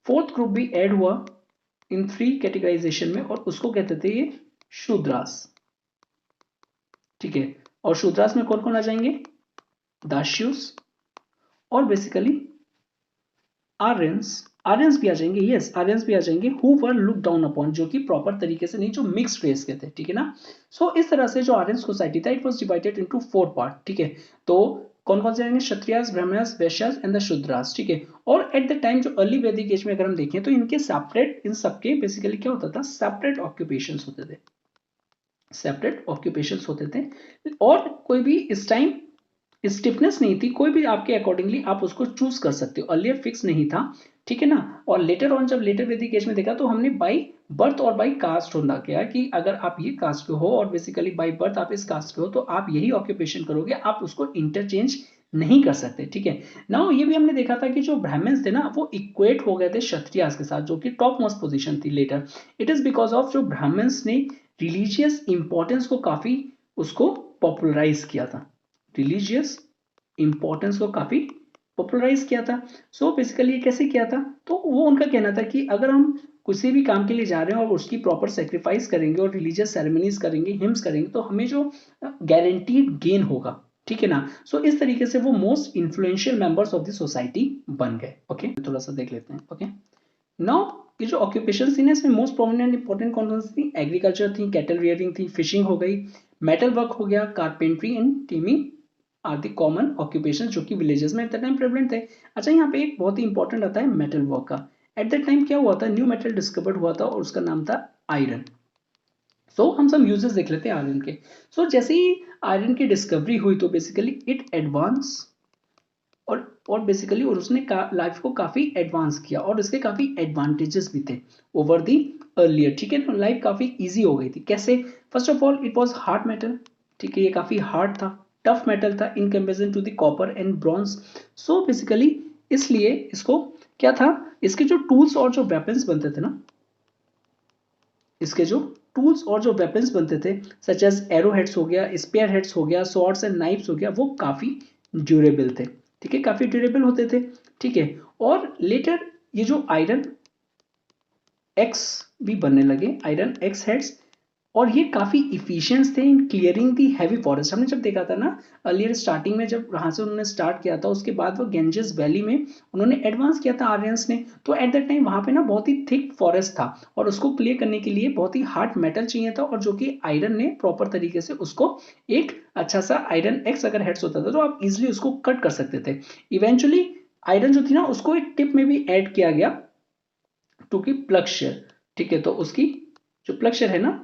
फोर्थ ग्रुप भी ऐड हुआ इन 3 कैटेगराइजेशन में, और उसको कहते थे ये शूद्रास, ठीक है। और शूद्रास में कौन कौन आ जाएंगे, दास्युस और बेसिकली आर्यंस, आर्यंस भी आ जाएंगे, यस आर्यंस भी आ जाएंगे, who were look down upon, जो कि प्रॉपर तरीके से नहीं, जो मिक्स्ड रेस के थे, ठीक है ना। सो इस तरह से जो आर्यन सोसाइटी था, it was divided into 4 part, ठीक है। तो कौन कौन से आएंगे, क्षत्रियास, ब्राह्मणास, वैश्यास एंड द शूद्रास, ठीक है। और एट द टाइम जो अर्ली वैदिक एज में अगर हम देखें तो इनके सेपरेट, इन सबके बेसिकली क्या होता था, सेपरेट ऑक्यूपेशंस होते थे, सेपरेट ऑक्यूपेशंस होते थे। और कोई भी इस टाइम स्टिफनेस नहीं थी, कोई भी आपके अकॉर्डिंगली आप उसको चूज कर सकते हो, अर्लियर फिक्स नहीं था, ठीक है ना। और लेटर ऑन जब लेटर वैदिक एज में देखा तो हमने बाई बर्थ और बाई कास्ट होना किया कि अगर आप ये कास्ट के हो और बेसिकली बाई बर्थ आप इस कास्ट के हो तो आप यही ऑक्यूपेशन करोगे, आप उसको इंटरचेंज नहीं कर सकते, ठीक है ना। ये भी हमने देखा था कि जो ब्राह्मण्स थे ना वो इक्वेट हो गए थे क्षत्रियास के साथ, जो कि टॉप मोस्ट पोजीशन थी later. It is because of जो ब्राह्मण्स ने रिलीजियस इंपॉर्टेंस को काफी उसको पॉपुलराइज किया था, रिलीजियस इंपॉर्टेंस को काफी पॉपुलराइज किया था। सो बेसिकली ये कैसे किया था, तो वो उनका कहना था कि अगर हम किसी भी काम के लिए जा रहे हैं और उसकी प्रॉपर सेक्रीफाइस करेंगे और रिलीजियस सेरेमनीज करेंगे, हिम्स करेंगे, तो हमें जो गारंटीड गेन होगा, ठीक है ना। सो इस तरीके से वो most influential members of the society बन गए। ओके थोड़ा सा देख लेते हैं। ओके नाउ ये जो ऑक्यूपेशन थी ना, इसमें मोस्ट प्रोमिनेंट इंपॉर्टेंट कौन कौन सी थी, एग्रीकल्चर थी, कैटल रियरिंग थी, फिशिंग हो गई, मेटल वर्क हो गया, carpentry and teaming are the common occupation जो कि विलेजेस में एट द टाइम प्रेवलेंट थे। अच्छा यहाँ पे एक बहुत ही इंपॉर्टेंट आता है मेटल वर्क का। एट द टाइम क्या हुआ था, न्यू मेटल डिस्कवर्ड हुआ था और उसका नाम था आयरन। सो हम सब यूजेस देख लेते हैं आयरन के। सो जैसे ही आयरन की डिस्कवरी हुई तो बेसिकली इट एडवांस, और बेसिकली और उसने लाइफ को काफी एडवांस किया और इसके काफी एडवांटेजेस भी थे ओवर दी अर्लियर, ठीक है ना। लाइफ काफी इजी हो गई थी, कैसे, first of all it was hard metal, ठीक है, ये काफी हार्ड था, टफ मेटल था in comparison to the copper and bronze. So basically इसलिए इसको क्या था, इसके जो टूल्स और जो वेपन्स बनते थे ना, इसके जो टूल्स और जो वेपन्स बनते थे सच एज एरो हेड्स हो गया, स्पेयर हेड्स हो गया, सॉर्ड्स एंड नाइफ्स हो गया, वो काफी ड्यूरेबल थे, ठीक है, काफी ड्यूरेबल होते थे, ठीक है। और लेटर ये जो आयरन एक्स भी बनने लगे, आयरन एक्स हेड्स, और ये काफी इफिशिएंट थे इन क्लियरिंग दी हैवी फॉरेस्ट। हमने जब देखा था ना अर्लियर स्टार्टिंग में, जब वहां से उन्होंने स्टार्ट किया था उसके बाद वो गेंजेस वैली में उन्होंने एडवांस किया था आर्यंस ने, तो एट दैट टाइम वहां पे ना बहुत ही थिक फॉरेस्ट था और उसको क्लियर करने के लिए बहुत ही हार्ड मेटल चाहिए था, और जो कि आयरन ने प्रॉपर तरीके से उसको एक अच्छा सा आयरन एक्स अगर हेड्स होता था तो आप इजिली उसको कट कर सकते थे। इवेंचुअली आयरन जो थी ना उसको एक टिप में भी ऐड किया गया टू की प्लग शेयर, ठीक है, तो उसकी जो प्लग शेयर है ना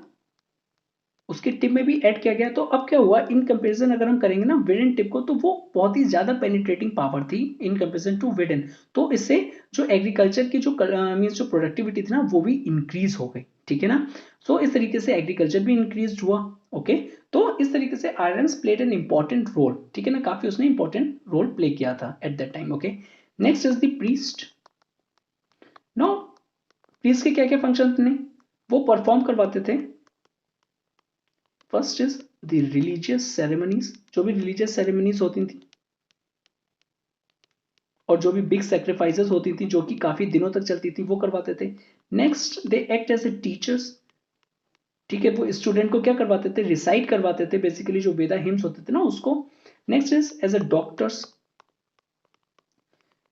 उसके टिप में भी ऐड किया गया। तो अब क्या हुआ इन कंपैरिजन अगर हम करेंगे ना विडन टिप को, तो वो बहुत ही ज्यादा पेनिट्रेटिंग पावर थी इन कंपैरिजन टू विडन। तो इससे जो एग्रीकल्चर की जो मींस जो प्रोडक्टिविटी थी ना वो भी इंक्रीज हो गई, ठीक है ना। सो इस तरीके से एग्रीकल्चर भी इंक्रीज हुआ। ओके तो इस तरीके से iron played an important role, ठीक है ना, काफी उसने इंपॉर्टेंट रोल प्ले किया था at that time. Okay next is the priest. No priest के क्या क्या फंक्शन थे, वो परफॉर्म करवाते थे। First is the religious ceremonies, जो भी रिलीजियस सेरेमनीज होती थी और जो भी बिग सेक्रीफाइसेस होती थी जो कि काफी दिनों तक चलती थी वो करवाते थे। Next they act as a teachers, ठीक है, वो स्टूडेंट को क्या करवाते थे, रिसाइट करवाते थे बेसिकली जो वेदा हिम्स होते थे ना उसको। Next is as a doctors,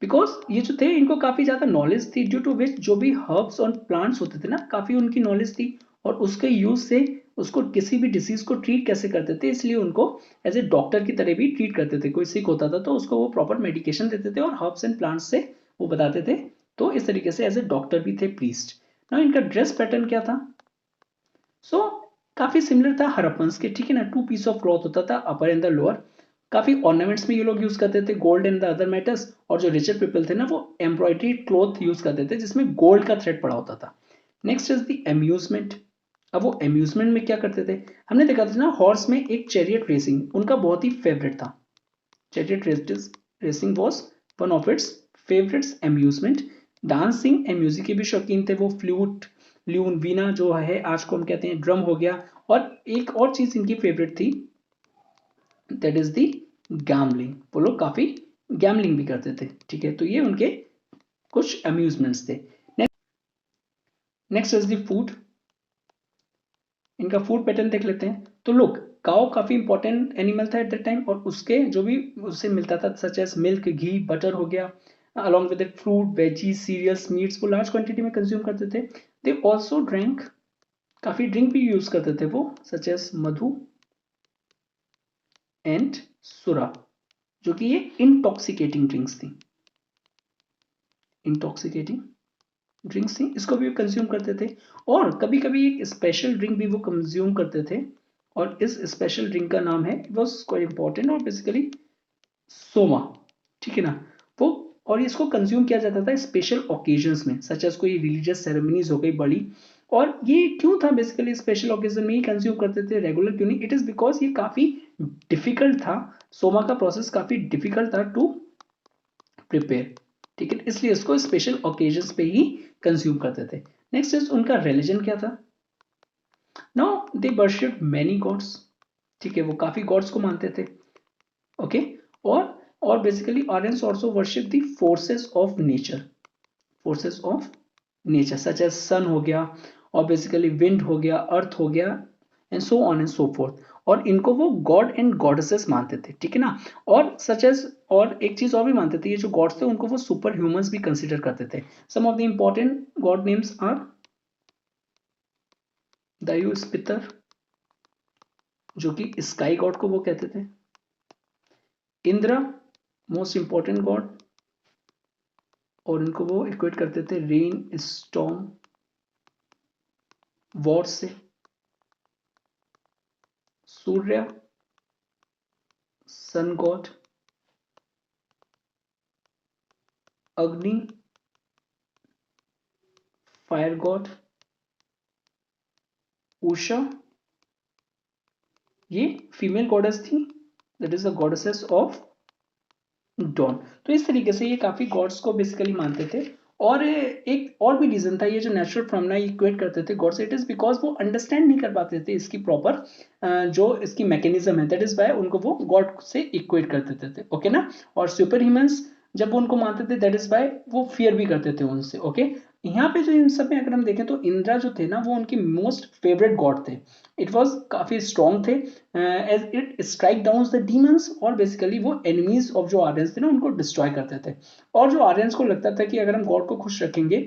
because ये जो थे इनको काफी ज्यादा नॉलेज थी, ड्यू टू विच जो भी हर्ब्स और प्लांट्स होते थे ना काफी उनकी नॉलेज थी, और उसके यूज से उसको किसी भी डिसीज को ट्रीट कैसे करते थे, इसलिए उनको एज ए डॉक्टर की तरह भी ट्रीट करते थे। कोई सिक होता था तो उसको वो प्रॉपर मेडिकेशन देते थे और हर्ब्स एंड प्लांट्स से वो बताते थे। तो इस तरीके से एज ए डॉक्टर भी थे प्रीस्ट। ना इनका ड्रेस पैटर्न क्या था, सो काफी सिमिलर था हरप्पन्स के, ठीक है ना, 2 पीस ऑफ क्लॉथ होता था अपर एंड द लोअर। काफी ऑर्नामेंट्स में ये लोग यूज करते थे gold and the other metals, और जो रिचर पीपल थे ना वो एम्ब्रॉयडरी क्लॉथ यूज करते थे जिसमें गोल्ड का थ्रेड पड़ा होता था। Next is the amusement. अब वो एम्यूजमेंट में क्या करते थे, हमने देखा था ना हॉर्स में एक चैरियट रेसिंग उनका बहुत ही फेवरेट था। Chariot racing was one of its favourites amusement. Dancing and music के भी शौकीन थे वो, फ्लूट, ल्यून, वीना जो है आज को हम कहते हैं, ड्रम हो गया, और एक और चीज इनकी फेवरेट थी, दैट इज दी गैम्बलिंग। वो लोग काफी गैम्बलिंग भी करते थे, ठीक है। तो ये उनके कुछ अम्यूजमेंट्स थे। Next is the food. इनका फूड पैटर्न देख लेते हैं। तो लुक, काउ काफी इंपॉर्टेंट एनिमल था एट दैट टाइम, और उसके जो भी उससे मिलता था such as milk, ghee, butter हो गया, along with fruit, veggie, cereals, meats, वो लार्ज क्वांटिटी में कंज्यूम करते थे। दे ऑल्सो ड्रिंक, काफी ड्रिंक भी यूज करते थे वो, सच एज मधु एंड सुरा, जो कि ये इंटॉक्सिकेटिंग ड्रिंक्स थी। इंटॉक्सिकेटिंग ड्रिंक्स थी, इसको भी कंज्यूम करते थे। और कभी कभी एक स्पेशल ड्रिंक भी वो कंज्यूम करते थे, और इस स्पेशल ड्रिंक का नाम है, इट वॉज क्वाइट इंपॉर्टेंट, और बेसिकली सोमा, ठीक है ना वो। और इसको कंज्यूम किया जाता था स्पेशल ओकेजन्स में, सच एज कोई रिलीजियस सेरेमनीज हो गई बड़ी। और ये क्यों था बेसिकली स्पेशल ओकेजन में ही कंज्यूम करते थे, रेगुलर क्यों नहीं, इट इज बिकॉज ये काफी डिफिकल्ट था, सोमा का प्रोसेस काफी डिफिकल्ट था टू प्रिपेयर, ठीक है, इसलिए इसको स्पेशल ओकेजन्स पे ही कंज्यूम करते थे। नेक्स्ट इज उनका रिलीजन क्या था। Now they worship many gods, ठीक है, वो काफी गॉड्स को मानते थे, ओके। और basically Aryans also worship the forces of nature, forces of nature such as sun हो गया, और बेसिकली विंड हो गया, अर्थ हो गया, and so on and so fourth. और इनको वो गॉड एंड गॉडेसेस मानते थे, ठीक है ना। और सच एज, और एक चीज और भी मानते थे, ये जो गॉड्स थे उनको वो सुपर ह्यूमंस भी कंसिडर करते थे। Some of the important god names are Dyaus Pitar, जो कि स्काई गॉड को वो कहते थे। इंद्र, मोस्ट इंपॉर्टेंट गॉड, और इनको वो इक्वेट करते थे रेन, स्टॉर्म, वॉर से। Surya, sun god, Agni, fire god, Usha, ये फीमेल गॉडेस थी, that is the goddesses of dawn. तो इस तरीके से ये काफी गॉड्स को बेसिकली मानते थे। और एक और भी रीजन था, ये जो नेचुरल फिनोमेना इक्वेट करते थे गॉड से, इट इज बिकॉज वो अंडरस्टैंड नहीं कर पाते थे इसकी प्रॉपर जो इसकी मैकेनिज्म है, दैट इज वाई उनको वो गॉड से इक्वेट करते थे, ओके ना। और सुपर ह्यूमंस जब वो उनको मानते थे, दैट इज वाई वो फियर भी करते थे उनसे, ओके। यहाँ पे जो इन सब में अगर हम देखें तो इंद्रा जो थे ना वो उनकी मोस्ट फेवरेट गॉड थे। इट वॉज काफी स्ट्रॉन्ग थे, as it strike down the demons, और बेसिकली वो एनिमीज ऑफ जो आर्यंस थे ना उनको डिस्ट्रॉय करते थे। और जो आर्यंस को लगता था कि अगर हम गॉड को खुश रखेंगे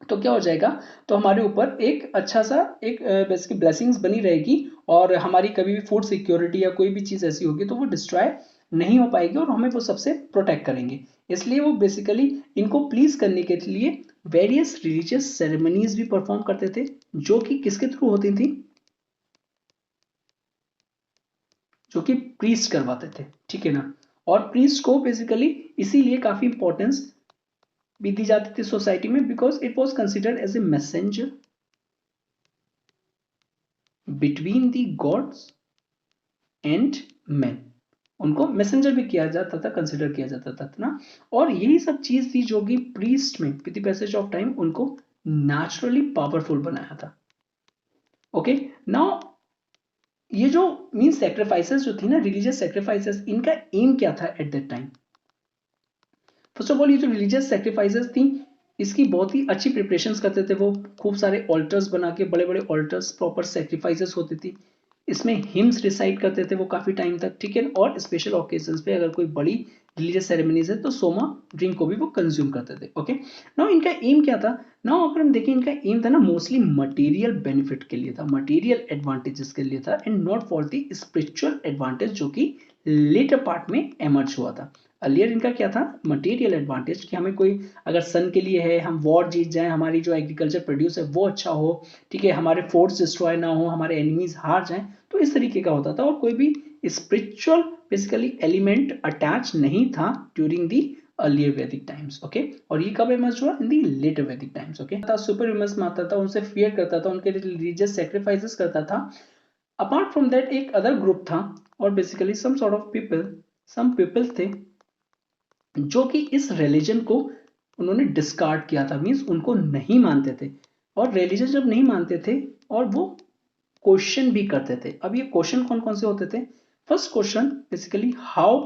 तो क्या हो जाएगा, तो हमारे ऊपर एक अच्छा सा एक बेसिकली ब्लेसिंग्स बनी रहेगी, और हमारी कभी भी फूड सिक्योरिटी या कोई भी चीज ऐसी होगी तो वो डिस्ट्रॉय नहीं हो पाएगी, और हमें वो सबसे प्रोटेक्ट करेंगे। इसलिए वो बेसिकली इनको प्लीज करने के लिए वेरियस रिलीजियस सेरेमनीज भी परफॉर्म करते थे, जो कि किसके थ्रू होती थी, जो कि प्रीस्ट करवाते थे, ठीक है ना। और प्रीस्ट को बेसिकली इसीलिए काफी इंपॉर्टेंस भी दी जाती थी सोसाइटी में, because it was considered as a messenger between the gods and man. उनको मैसेंजर भी किया जाता था, कंसिडर किया जाता था ना। और यही सब चीज थी जो कि प्रीस्ट में with the passage of time उनको नेचुरली पावरफुल बनाया था, ओके। नाउ ये जो मीन सेक्रीफाइसेस जो थी ना, रिलीजियस सेक्रीफाइसेस, इनका एम क्या था at that time. First of all ये जो रिलीजियस सेक्रीफाइसेस थी इसकी बहुत ही अच्छी प्रिपरेशंस करते थे वो, खूब सारे ऑल्टर्स बना के, बड़े बड़े ऑल्टर्स, प्रॉपर सेक्रीफाइसेस होती थी, इसमें हिम्स रिसाइट करते थे वो काफी टाइम तक, ठीक है। और स्पेशल ओकेजन्स पे अगर कोई बड़ी रिलीजियस सेरेमनीज है तो सोमा ड्रिंक को भी वो कंज्यूम करते थे, ओके। नाउ इनका एम क्या था, नाउ अगर हम देखें इनका एम था ना मोस्टली मटेरियल बेनिफिट के लिए था, मटेरियल एडवांटेजेस के लिए था, and not for the spiritual advantage जो कि लेटर पार्ट में एमर्ज हुआ था। अर्लियर इनका क्या था, मटेरियल एडवांटेज, कि हमें कोई अगर सन के लिए है, हम वॉर जीत जाए, हमारी जो एग्रीकल्चर प्रोड्यूस है वो अच्छा हो, ठीक है, हमारे फोर्ट्स डिस्ट्रॉय ना हो, हमारे एनिमीज हार जाएं, तो इस तरीके का होता था। और कोई भी स्पिरिचुअल बेसिकली एलिमेंट अटैच नहीं था ड्यूरिंग दी अर्लियर वैदिक टाइम्स, ओके। और ये कब इमर्ज हुआ? इन दी लेटर वैदिक टाइम्स, ओके। था सुपर ह्यूमंस मानता था, उनसे फियर करता था, उनके रिलीजियस सैक्रिफाइसेस करता था। अपार्ट फ्रॉम दैट एक अदर ग्रुप था और basically some sort of people, some people थे जो कि इस रिलीजन को उन्होंने डिस्कार्ड किया था, मींस उनको नहीं मानते थे। और रिलीजन जब नहीं मानते थे और वो क्वेश्चन भी करते थे। अब ये क्वेश्चन कौन कौन से होते थे? First question basically how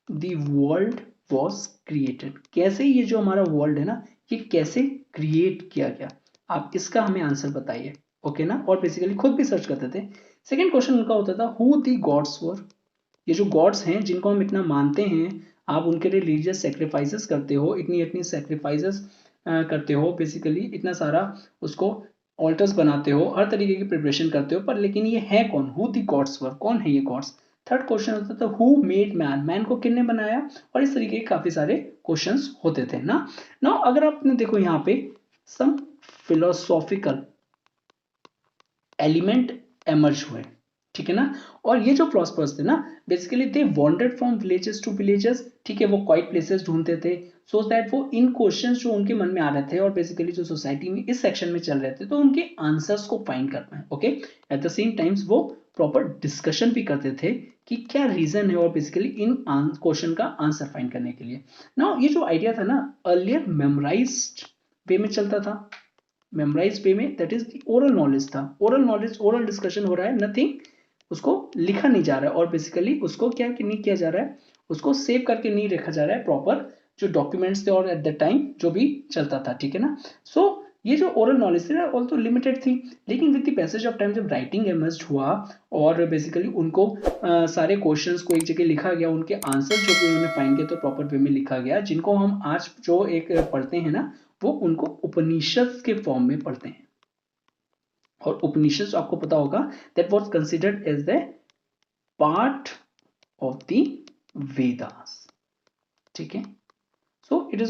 the world was created, कैसे ये जो हमारा वर्ल्ड है ना, ये कैसे क्रिएट किया गया, आप इसका हमें आंसर बताइए, ओके ना। और बेसिकली खुद भी सर्च करते थे। सेकेंड क्वेश्चन उनका होता था हु द गॉड्स वर, ये जो गॉड्स हैं जिनको हम इतना मानते हैं, आप उनके लिए रिलीजियस सेक्रीफाइसेस करते हो, इतनी इतनी सेक्रीफाइसेस करते हो, बेसिकली इतना सारा उसको ऑल्टर्स बनाते हो, हर तरीके की प्रिपरेशन करते हो, पर लेकिन ये है कौन? हु द गॉड्स वर, कौन है ये गॉड्स? थर्ड क्वेश्चन होता था हु मेड मैन, मैन को किसने बनाया? और इस तरीके के काफी सारे क्वेश्चंस होते थे ना। नाउ अगर आपने देखो यहाँ पे सम फिलोसॉफिकल एलिमेंट एमर्ज हुए, ठीक है ना। और ये जो फिलोसफर्स थे ना, basically they wandered from villages to villages, ठीक है, वो क्वाइट प्लेसेस ढूंढते थे सो दैट वो इन क्वेश्चंस जो उनके मन में आ रहे थे और बेसिकली जो सोसाइटी में इस सेक्शन में चल रहे थे, तो उनके आंसर्स को फाइंड कर पाए, okay. At the same times वो प्रॉपर डिस्कशन भी करते थे कि क्या रीजन है और बेसिकली इन क्वेश्चन का आंसर फाइंड करने के लिए। नाउ ये जो आइडिया था ना, अर्लियर मेमोराइज्ड वे में चलता था, मेमोराइज वे में, दैट इज ओरल नॉलेज था, ओरल नॉलेज, ओरल डिस्कशन हो रहा है, नथिंग उसको लिखा नहीं जा रहा है और बेसिकली उसको क्या नहीं किया जा रहा है, उसको सेव करके नहीं रखा जा रहा है प्रॉपर जो डॉक्यूमेंट्स थे और एट द टाइम जो भी चलता था, ठीक है ना। सो ये जो ओरल नॉलेज थी ना ऑल्सो लिमिटेड थी, लेकिन with the passage of time जब राइटिंग इमर्ज हुआ और बेसिकली उनको सारे क्वेश्चंस को एक जगह लिखा गया, उनके आंसर जो भी उन्होंने फाइंड किया तो प्रॉपर वे में लिखा गया, जिनको हम आज जो एक पढ़ते हैं ना, वो उनको उपनिषद के फॉर्म में पढ़ते हैं। और उपनिषद आपको पता होगा that was considered as the part of the Vedas, ठीक है। So it is